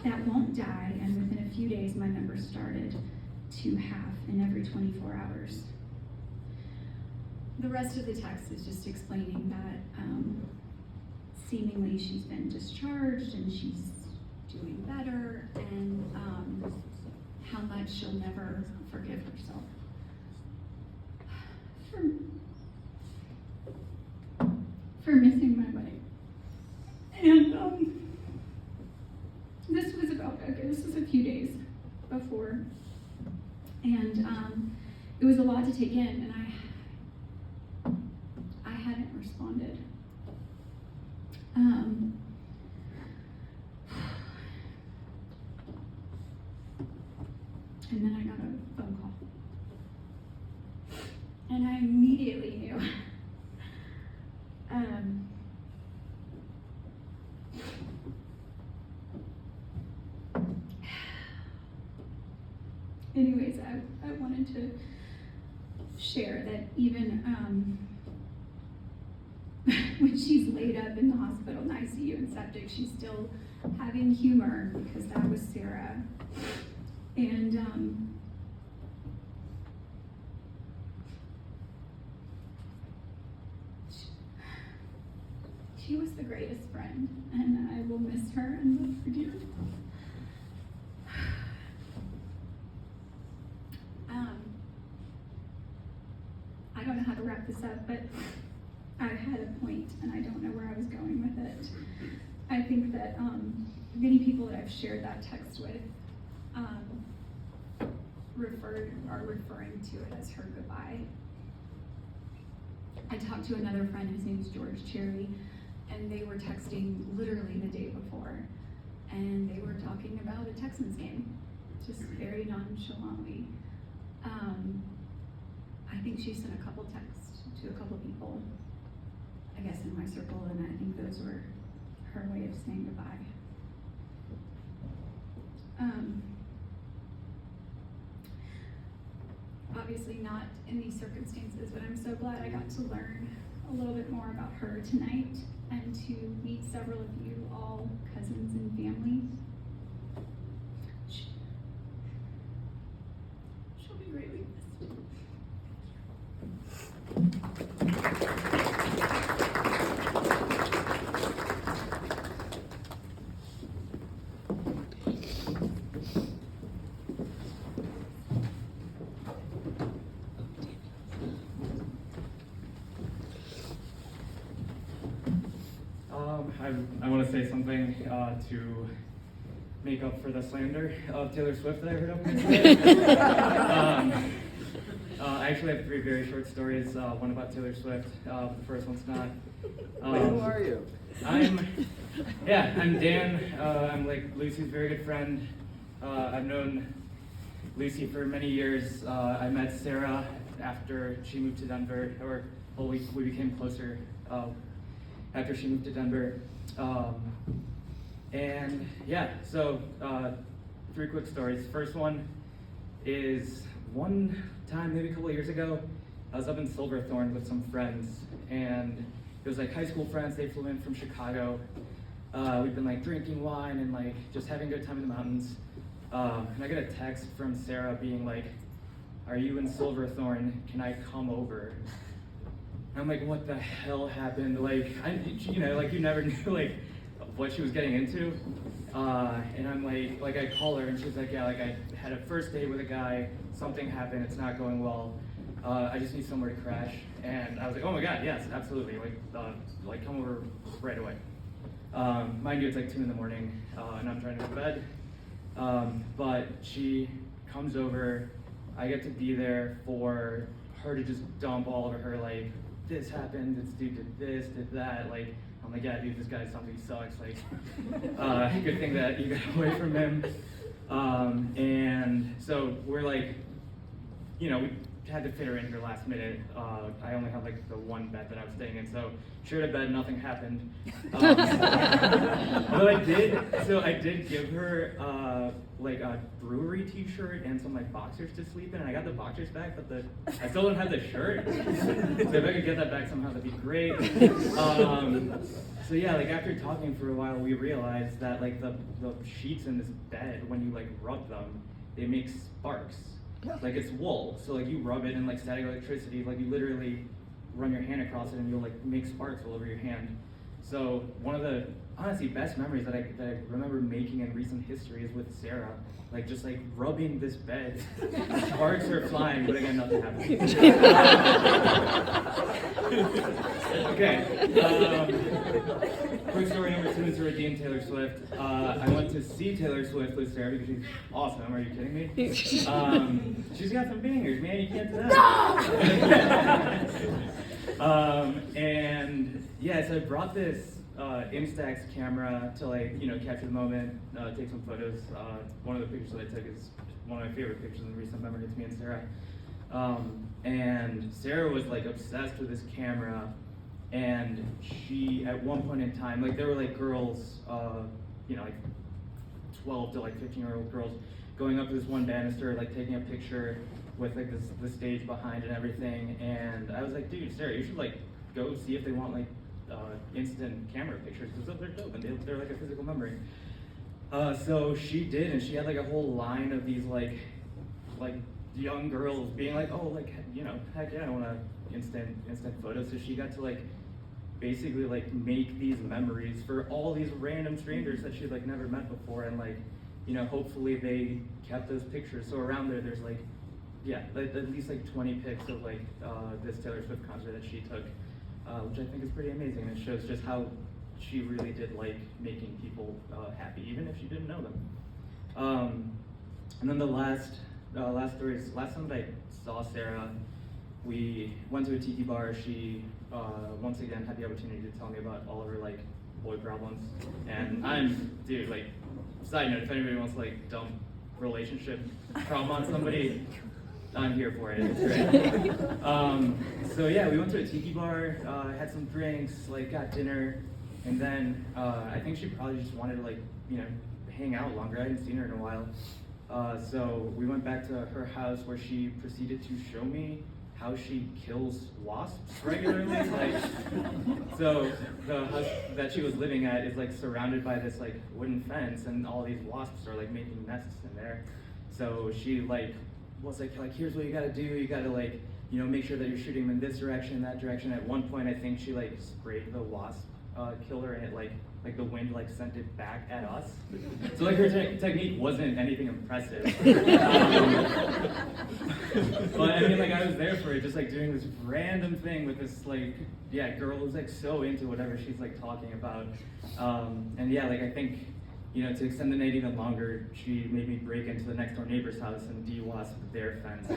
that won't die, and within a few days my numbers started to half in every 24 hours. The rest of the text is just explaining that seemingly she's been discharged and she's doing better, and how much she'll never forgive herself. For missing my wedding. And this was this was a few days before. And it was a lot to take in, and I hadn't responded. And then I got a phone call. And I immediately knew. Anyways, I wanted to share that even when she's laid up in the hospital in ICU and septic, she's still having humor, because that was Sarah. And she was the greatest friend, and I will miss her and live for dear. I don't know how to wrap this up, but I had a point, and I don't know where I was going with it. I think that many people that I've shared that text with are referring to it as her goodbye. I talked to another friend, his name is George Cherry, and they were texting literally the day before, and they were talking about a Texans game, just very nonchalantly. I think she sent a couple texts to a couple people, I guess in my circle, and I think those were her way of saying goodbye. Obviously not in these circumstances, but I'm so glad I got to learn a little bit more about her tonight, and to meet several of you, all cousins and family. She'll be greatly missed. I want to say something to make up for the slander of Taylor Swift that I heard up here. I actually have 3 very short stories. One about Taylor Swift. The first one's not. Who are you? I'm Dan. I'm like Lucy's very good friend. I've known Lucy for many years. I met Sarah after she moved to Denver, we became closer after she moved to Denver. And yeah, so 3 quick stories. First one is one time, maybe a couple of years ago, I was up in Silverthorne with some friends, and it was like high school friends. They flew in from Chicago. We've been like drinking wine and like just having a good time in the mountains. And I got a text from Sarah being like, "Are you in Silverthorne? Can I come over?" I'm like, what the hell happened? Like, you never knew like what she was getting into. And I'm like I call her, and she's like, yeah, like I had a first date with a guy, something happened, it's not going well. I just need somewhere to crash. And I was like, oh my God, yes, absolutely. Like come over right away. Mind you, it's like 2 a.m, and I'm trying to go to bed. But she comes over. I get to be there for her to just dump all over her, like, this happened, this dude did this, did that. Like, I'm like, yeah, dude, this guy something sucks. Like, good thing that you got away from him. And so we're like, we had to fit her in here last minute. I only had like the one bed that I was staying in, so shared a bed, nothing happened. Although I did give her like a brewery t-shirt and some like boxers to sleep in, and I got the boxers back, but I still don't have the shirt. So if I could get that back somehow, that'd be great. So yeah, like after talking for a while, we realized that like the sheets in this bed, when you like rub them, they make sparks. Like it's wool, so like you rub it and like static electricity, like you literally run your hand across it and you'll like make sparks all over your hand. So one of the honestly best memories that I remember making in recent history is with Sarah, like just like rubbing this bed. Sparks are flying, but again, nothing happened. Okay. Quick story number 2 is to redeem Taylor Swift. I went to see Taylor Swift with Sarah because she's awesome. Are you kidding me? She's got some bangers, man. You can't deny. And yeah, so I brought this Instax camera to like capture the moment, take some photos. One of the pictures that I took is one of my favorite pictures in recent memory. It's me and Sarah. And Sarah was like obsessed with this camera. And she, at one point in time, like there were like girls, like 12 to like 15-year-old girls going up to this one banister, like taking a picture with like the stage behind and everything. And I was like, dude, Sarah, you should like go see if they want like instant camera pictures, because they're dope and they're like a physical memory. So she did, and she had like a whole line of these like young girls being like, oh, like, heck yeah, I want a instant photo. So she got to like basically like make these memories for all these random strangers that she'd like never met before, and like hopefully they kept those pictures. So around there's like at least like 20 pics of like this Taylor Swift concert that she took, which I think is pretty amazing. And it shows just how she really did like making people happy, even if she didn't know them. And then the last story is last time that I saw Sarah, we went to a tiki bar. She once again had the opportunity to tell me about all of her like boy problems, and like, side note, if anybody wants to like dump relationship trauma on somebody, I'm here for it. It's great. So yeah, we went to a tiki bar, had some drinks, like got dinner, and then I think she probably just wanted to like hang out longer. I hadn't seen her in a while. So we went back to her house, where she proceeded to show me how she kills wasps regularly. So the house that she was living at is like surrounded by this like wooden fence, and all these wasps are like making nests in there. So she was like here's what you gotta do. You gotta like make sure that you're shooting them in this direction, that direction. At one point, I think she like sprayed the wasp killer, and it like the wind like sent it back at us. So like her technique wasn't anything impressive. But I mean, like I was there for it, just like doing this random thing with this girl who's like so into whatever she's like talking about. And yeah, like I think to extend the night even longer, she made me break into the next door neighbor's house and de-wasp their fence.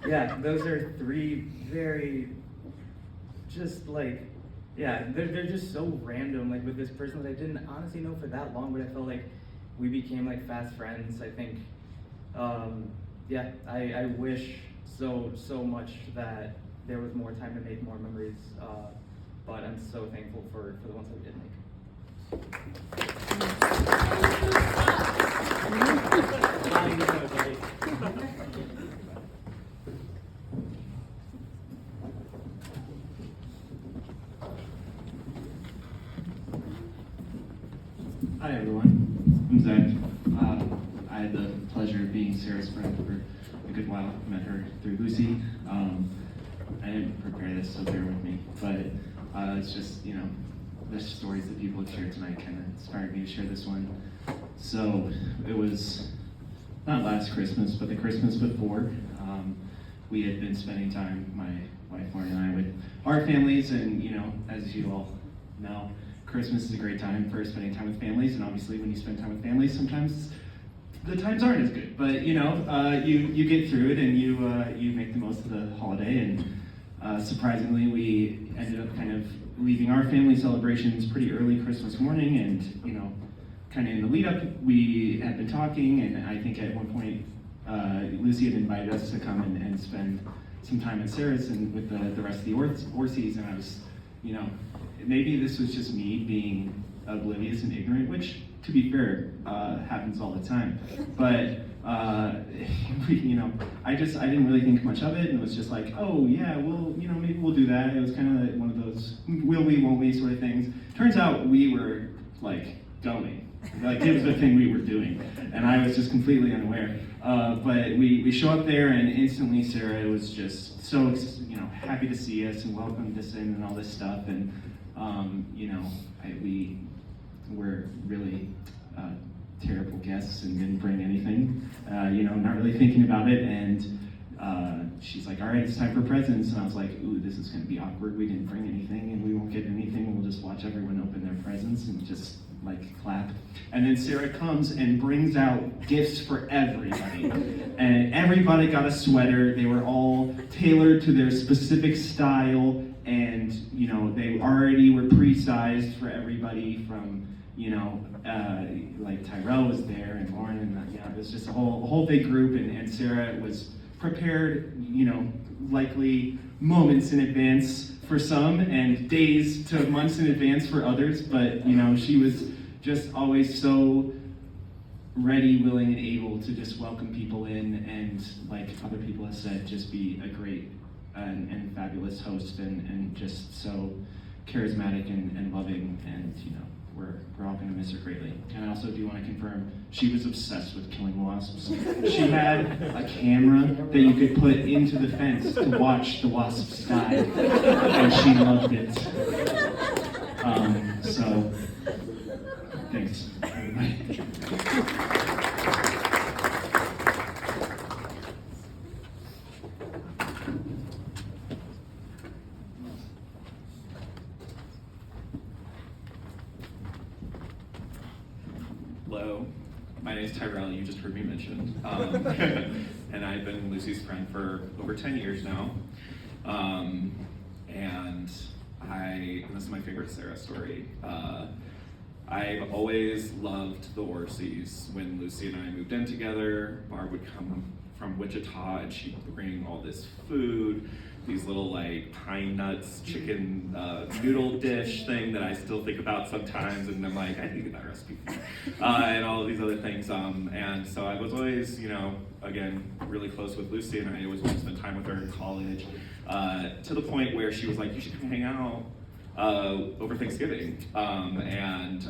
Yeah, those are 3 very just like. Yeah, they're just so random, like with this person that I didn't honestly know for that long, but I felt like we became like fast friends. I think, I wish so much that there was more time to make more memories, but I'm so thankful for the ones that we did make. Hi everyone, I'm Zach. I had the pleasure of being Sarah's friend for a good while. Met her through Lucy. I didn't prepare this, so bear with me. But it's just, the stories that people have shared tonight kind of inspired me to share this one. So it was not last Christmas, but the Christmas before. We had been spending time, my wife Lauren and I, with our families, and as you all know, Christmas is a great time for spending time with families, and obviously when you spend time with families, sometimes the times aren't as good. But you get through it, and you make the most of the holiday. And surprisingly, we ended up kind of leaving our family celebrations pretty early Christmas morning, and kind of in the lead up, we had been talking, and I think at one point Lucy had invited us to come and spend some time at Sarah's and with the rest of the Orsies, and I was, you know, maybe this was just me being oblivious and ignorant, which, to be fair, happens all the time. But you know, I didn't really think much of it, and it was just like, oh yeah, well, you know, maybe we'll do that. It was kind of like one of those will we, won't we sort of things. Turns out we were like going. Like it was the thing we were doing, and I was just completely unaware. But we show up there, and instantly Sarah was just so, you know, happy to see us and welcomed us in and all this stuff. And you know, we were really terrible guests and didn't bring anything. You know, not really thinking about it. And she's like, "All right, it's time for presents." And I was like, "Ooh, this is going to be awkward. We didn't bring anything, and we won't get anything. We'll just watch everyone open their presents and just." Like clap. And then Sarah comes and brings out gifts for everybody. And everybody got a sweater. They were all tailored to their specific style, and you know, they already were pre-sized for everybody from, you know, like Tyrell was there and Lauren, and yeah, it was just a whole big group, and Sarah was prepared, you know, likely moments in advance for some and days to months in advance for others, but you know, she was just always so ready, willing, and able to just welcome people in, and like other people have said, just be a great and fabulous host, and just so charismatic and loving, and you know, we're all going to miss her greatly. And I also do want to confirm, she was obsessed with killing wasps. She had a camera that you could put into the fence to watch the wasps die, and she loved it. So, thanks, everybody. Hello, my name is Tyrell, you just heard me mentioned. And I've been Lucy's friend for over 10 years now. And this is my favorite Sarah story. I've always loved the Orsies. When Lucy and I moved in together, Barb would come from Wichita and she'd bring all this food, these little like pine nuts chicken noodle dish thing that I still think about sometimes, and I'm like, I need to get that recipe, and all of these other things. And so I was always, you know, again, really close with Lucy, and I always wanted to spend time with her in college, to the point where she was like, you should come hang out over Thanksgiving, and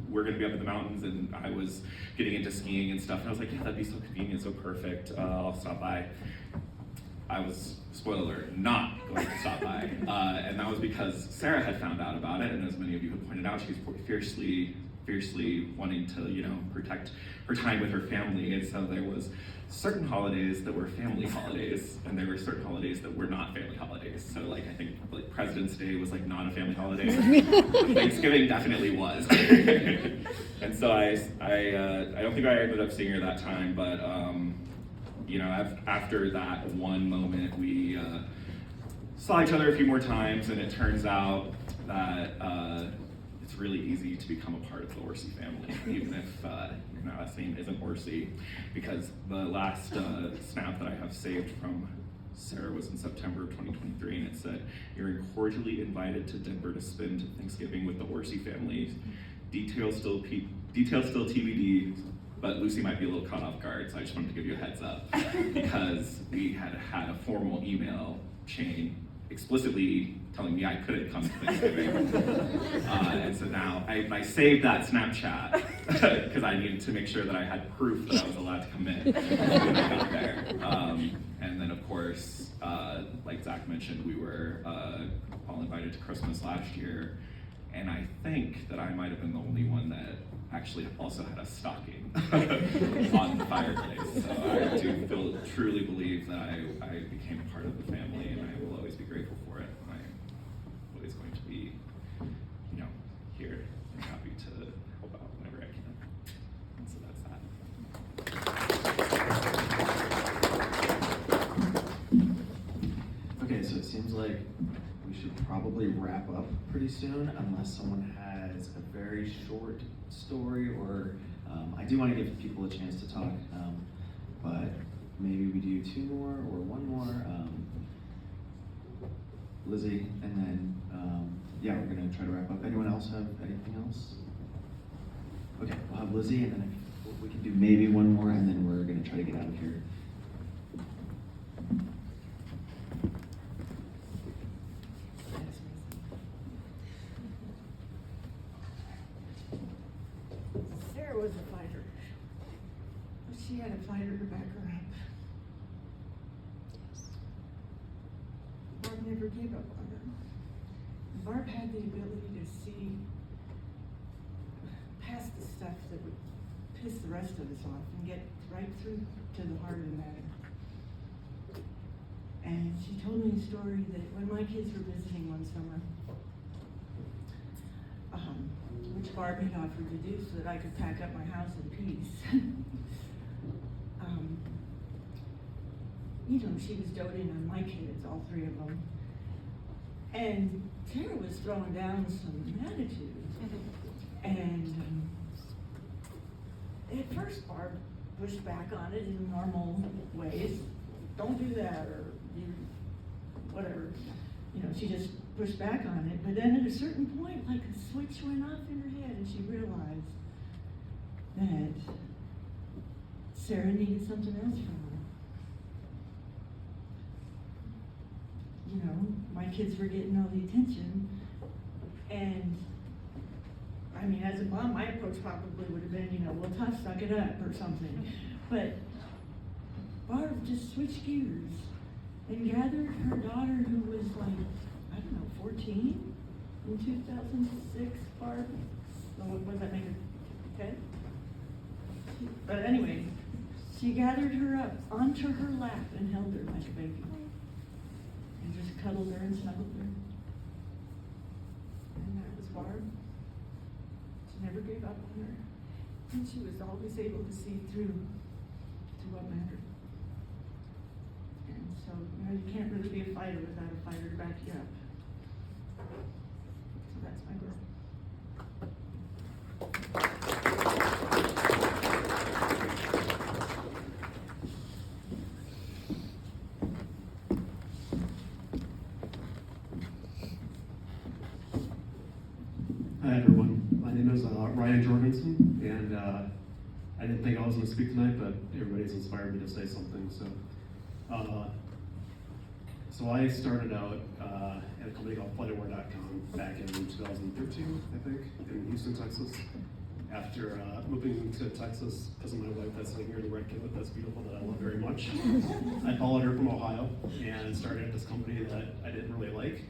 we're gonna be up in the mountains, and I was getting into skiing and stuff, and I was like, yeah, that'd be so convenient, so perfect, I'll stop by. I was, spoiler alert, not going to stop by, and that was because Sarah had found out about it, and as many of you have pointed out, she's fiercely wanting to, you know, protect her time with her family, and so there was certain holidays that were family holidays, and there were certain holidays that were not family holidays. So, like, I think like President's Day was like not a family holiday. Thanksgiving definitely was. And so I don't think I ended up seeing her that time, but you know, after that one moment, we saw each other a few more times, and it turns out that it's really easy to become a part of the Orsi family, even if your last name isn't Orsi, because the last snap that I have saved from Sarah was in September of 2023, and it said, "You're cordially invited to Denver to spend Thanksgiving with the Orsi family. Details still TBD, but Lucy might be a little caught off guard, so I just wanted to give you a heads up, because we had a formal email chain explicitly telling me I couldn't come to Thanksgiving. And so now I saved that Snapchat because I needed to make sure that I had proof that I was allowed to come in when I got there. And then of course, like Zach mentioned, we were all invited to Christmas last year, and I think that I might have been the only one that actually also had a stocking on the fireplace. So I do truly believe that I became part of the family, and I will always be grateful for it. I'm always going to be, you know, here and happy to help out whenever I can. And so that's that. Okay, so it seems like we should probably wrap up pretty soon, unless someone has a very short story, or I do want to give people a chance to talk, but maybe do 2 more or 1 more. Lizzie, and then, yeah, we're gonna try to wrap up. Anyone else have anything else? Okay, we'll have Lizzie, and then we can do maybe 1 more, and then we're gonna try to get out of here. Sarah was a fighter. She had a fighter to back her up. Barb never gave up on her. Barb had the ability to see past the stuff that would piss the rest of us off and get right through to the heart of the matter. And she told me a story that when my kids were visiting one summer, which Barb had offered to do so that I could pack up my house in peace. You know, she was doting on my kids, all 3 of them. And Tara was throwing down some attitudes. And at first Barb pushed back on it in normal ways. Don't do that, or you, whatever. You know, she just pushed back on it. But then at a certain point, like a switch went off in her head, and she realized that Sarah needed something else from her. You know, my kids were getting all the attention, and I mean, as a mom, my approach probably would have been, you know, well, tough, suck it up, or something. But Barb just switched gears and gathered her daughter, who was like, I don't know, 14 in 2006, Barb. So what does that make her, 10? But anyway, she gathered her up onto her lap and held her like a baby. And just cuddled her and snuggled her. And that was Barb. She never gave up on her. And she was always able to see through to what mattered. And so, you know, you can't really be a fighter without a fighter to back you up. So that's my girl. Hi everyone, my name is Ryan Jorgensen, and I didn't think I was going to speak tonight, but everybody's inspired me to say something. So I started out at a company called FlightAware.com back in 2013, I think, in Houston, Texas. After moving to Texas because of my wife that's sitting here in the red coat, that's beautiful, that I love very much. I followed her from Ohio and started at this company that I didn't really like,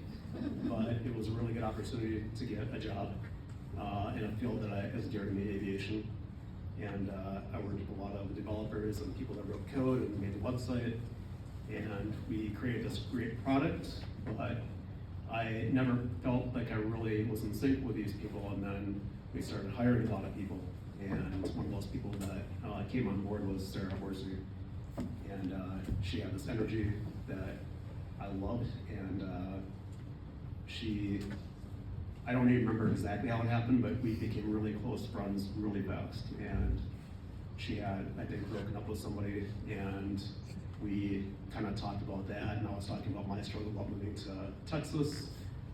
but it was a really good opportunity to get a job in a field that is dear to me, aviation. And I worked with a lot of developers and people that wrote code and made the website. And we created this great product, but I never felt like I really was in sync with these people. And then we started hiring a lot of people. And one of those people that came on board was Sarah Horsey. And she had this energy that I loved. And I don't even remember exactly how it happened, but we became really close friends really fast. And she had, I think, broken up with somebody, and we kind of talked about that. And I was talking about my struggle about moving to Texas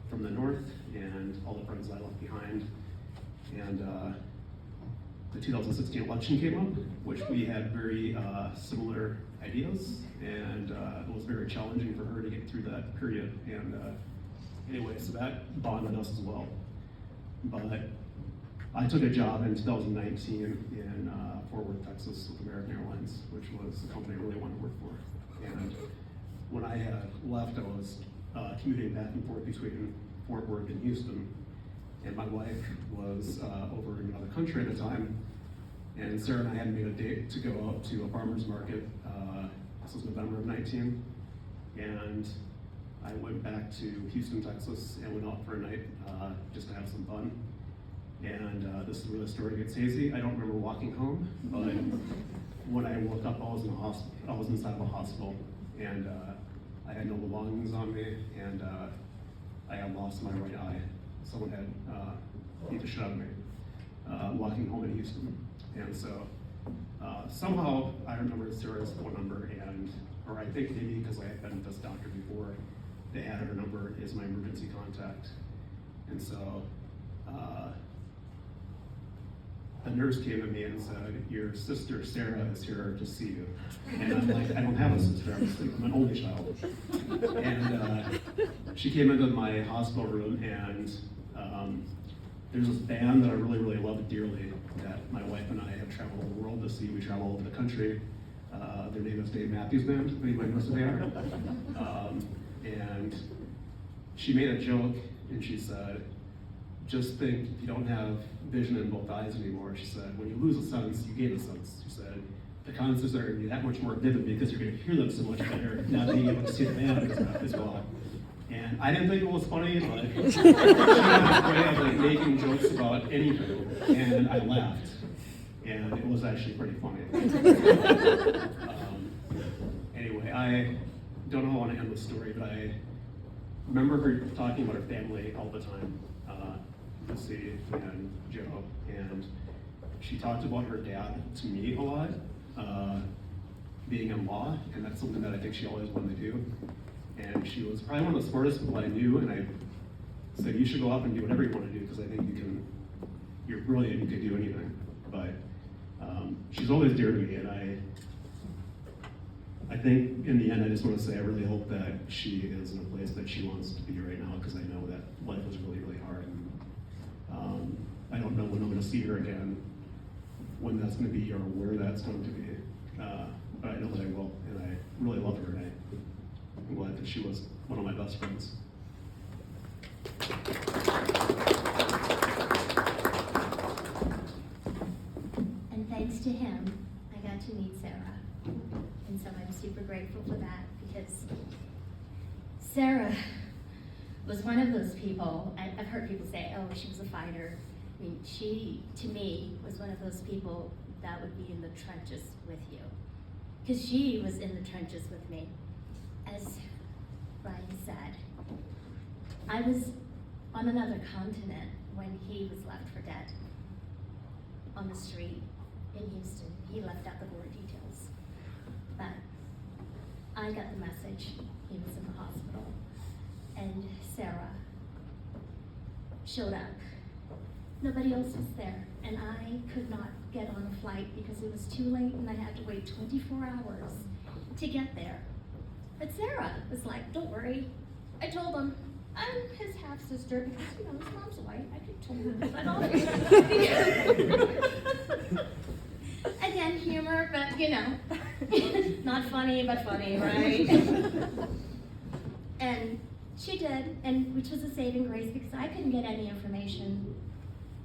from the north and all the friends I left behind. And the 2016 election came up, which we had very similar ideas, and it was very challenging for her to get through that period. And anyway, so that bonded us as well. But I took a job in 2019 in Fort Worth, Texas with American Airlines, which was a company I really wanted to work for. And when I had left, I was commuting back and forth between Fort Worth and Houston. And my wife was over in another country at the time. And Sarah and I had made a date to go out to a farmer's market. This was November of 19. And I went back to Houston, Texas, and went out for a night just to have some fun. And this is where the story gets hazy. I don't remember walking home, but when I woke up, I was in a hospital. I was inside of a hospital, and I had no belongings on me, and I had lost my right eye. Someone had beat the shit out of me walking home in Houston. And so somehow I remembered Sarah's phone number, and think maybe because I had been with this doctor before, they had her number as my emergency contact. And so, the nurse came to me and said, your sister Sarah is here to see you. And I'm like, I don't have a sister, I'm an only child. And she came into my hospital room, and there's this band that I really, really love dearly that my wife and I have traveled the world to see. We travel all over the country. Their name is Dave Matthews Band, anybody knows who they are? And she made a joke, and she said, just think, if you don't have vision in both eyes anymore, she said, when you lose a sense, you gain a sense. She said, the concerts are going to be that much more vivid because you're going to hear them so much better, not being able to see the band as well. And I didn't think it was funny, but she had a way of like making jokes about anything, and I laughed. And it was actually pretty funny. Anyway, I don't know how I want to end the story, but I remember her talking about her family all the time, Lucy and Joe, and she talked about her dad to me a lot, being in law, and that's something that I think she always wanted to do. And she was probably one of the smartest people I knew, and I said, you should go out and do whatever you want to do, because I think you're brilliant, you can do anything. But she's always dear to me, and I think in the end, I just want to say I really hope that she is in a place that she wants to be right now, because I know that life was really, really hard. And I don't know when I'm going to see her again, when that's going to be, or where that's going to be. But I know that I will, and I really love her, and I'm glad that she was one of my best friends. And thanks to him, I got to meet Sarah. And so I'm super grateful for that, because Sarah was one of those people, I've heard people say, oh, she was a fighter. I mean, she, to me, was one of those people that would be in the trenches with you. Because she was in the trenches with me. As Brian said, I was on another continent when he was left for dead on the street in Houston. He left out the more details. But I got the message. He was in the hospital. And Sarah showed up. Nobody else was there. And I could not get on a flight because it was too late and I had to wait 24 hours to get there. But Sarah was like, don't worry. I told him, I'm his half-sister because, you know, his mom's white. I could tell him. Again, humor, but, you know, not funny, but funny, right? And she did, and which was a saving grace because I couldn't get any information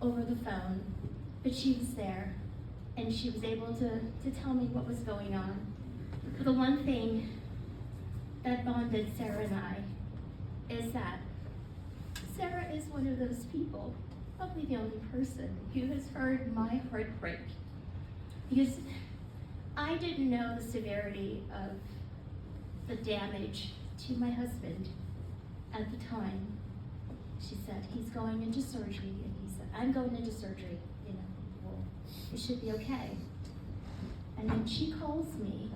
over the phone, but she was there, and she was able to tell me what was going on. But the one thing that bonded Sarah and I is that Sarah is one of those people, probably the only person, who has heard my heart break. Because I didn't know the severity of the damage to my husband at the time. She said, he's going into surgery, and he said, I'm going into surgery, you know, well, it should be okay. And then she calls me,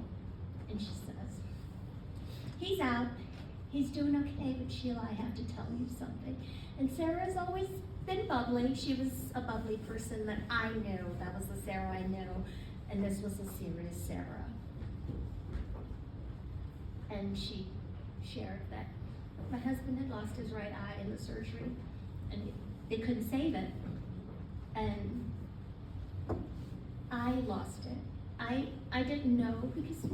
and she says, he's out, he's doing okay, but Sheila, I have to tell you something. And Sarah's always been bubbly. She was a bubbly person that I knew. That was the Sarah I knew. And this was a serious Sarah. And she shared that my husband had lost his right eye in the surgery, and they couldn't save it. And I lost it. I didn't know because,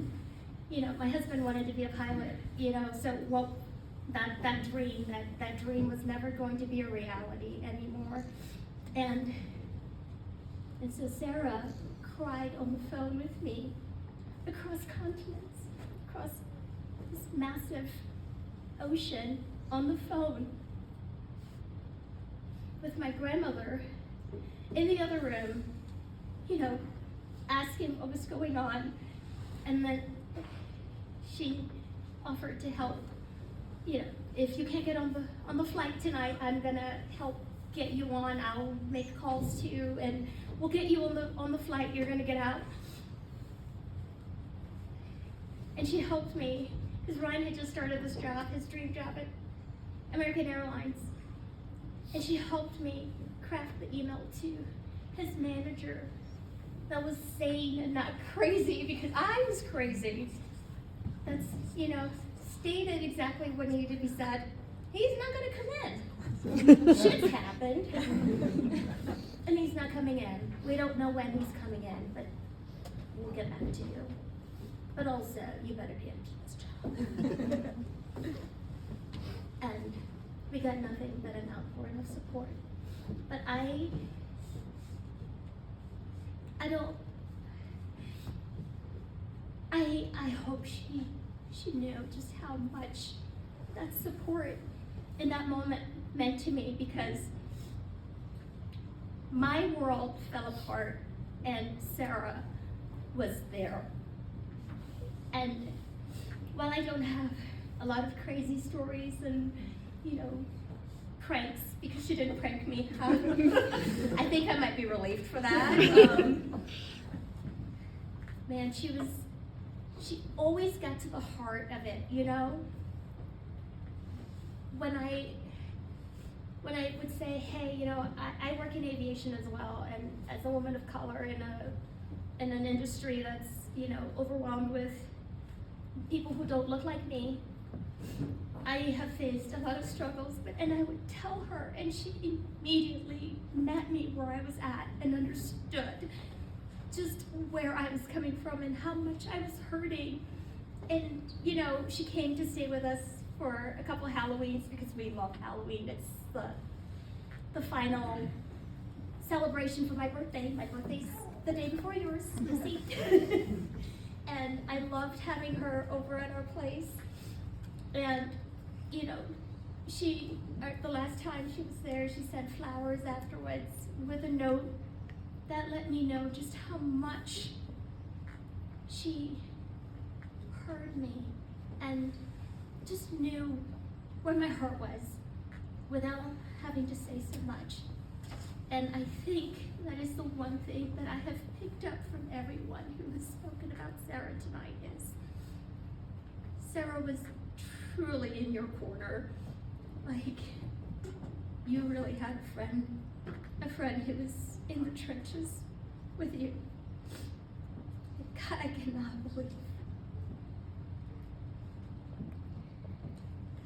you know, my husband wanted to be a pilot, you know, so well, that dream was never going to be a reality anymore. And so Sarah cried on the phone with me across continents, across this massive ocean, on the phone with my grandmother in the other room, you know, asking what was going on. And then she offered to help, you know, if you can't get on the flight tonight, I'm gonna help get you on. I'll make calls to you, and we'll get you on the flight. You're gonna get out. And she helped me, because Ryan had just started this job, his dream job at American Airlines. And she helped me craft the email to his manager that was sane and not crazy, because I was crazy. That's, stated exactly what needed to be said. He's not gonna come in. Shit's happened. And he's not coming in. We don't know when he's coming in, but we'll get back to you. But also, you better be into this job. And we got nothing but an outpouring of support. But I hope she knew just how much that support in that moment meant to me, because my world fell apart and Sarah was there. And while I don't have a lot of crazy stories and, pranks, because she didn't prank me, I think I might be relieved for that. Man, she always got to the heart of it, When I would say, hey, I work in aviation as well, and as a woman of color in an industry that's, overwhelmed with people who don't look like me, I have faced a lot of struggles, and I would tell her, and she immediately met me where I was at and understood just where I was coming from and how much I was hurting. And, she came to stay with us for a couple of Halloweens, because we love Halloween. It's the final celebration for my birthday. My birthday's the day before yours, Lucy. And I loved having her over at our place. And, the last time she was there, she sent flowers afterwards with a note that let me know just how much she heard me and just knew where my heart was without having to say so much. And I think that is the one thing that I have picked up from everyone who has spoken about Sarah tonight is Sarah was truly in your corner. Like, you really had a friend who was in the trenches with you. God, I cannot believe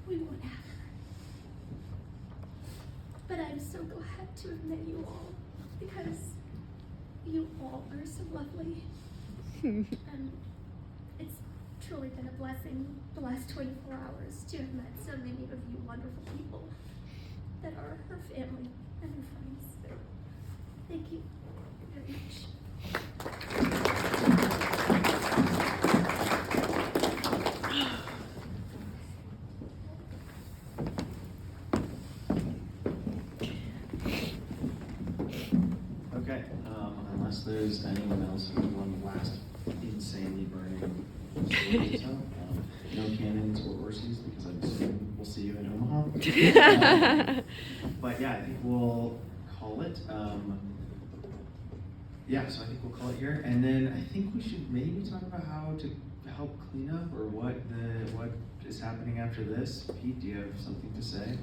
we won't have her. But I'm so glad to have met you all, because you all are so lovely. And it's truly been a blessing the last 24 hours to have met so many of you wonderful people that are her family and her friends. Thank you very much. Okay, unless there's anyone else who would want the last insanely burning story to tell, no cannons or horses, because I'm assuming we'll see you in Omaha. But yeah, I think we'll call it. So I think we'll call it here, and then I think we should maybe talk about how to help clean up, or what is happening after this. Pete, do you have something to say?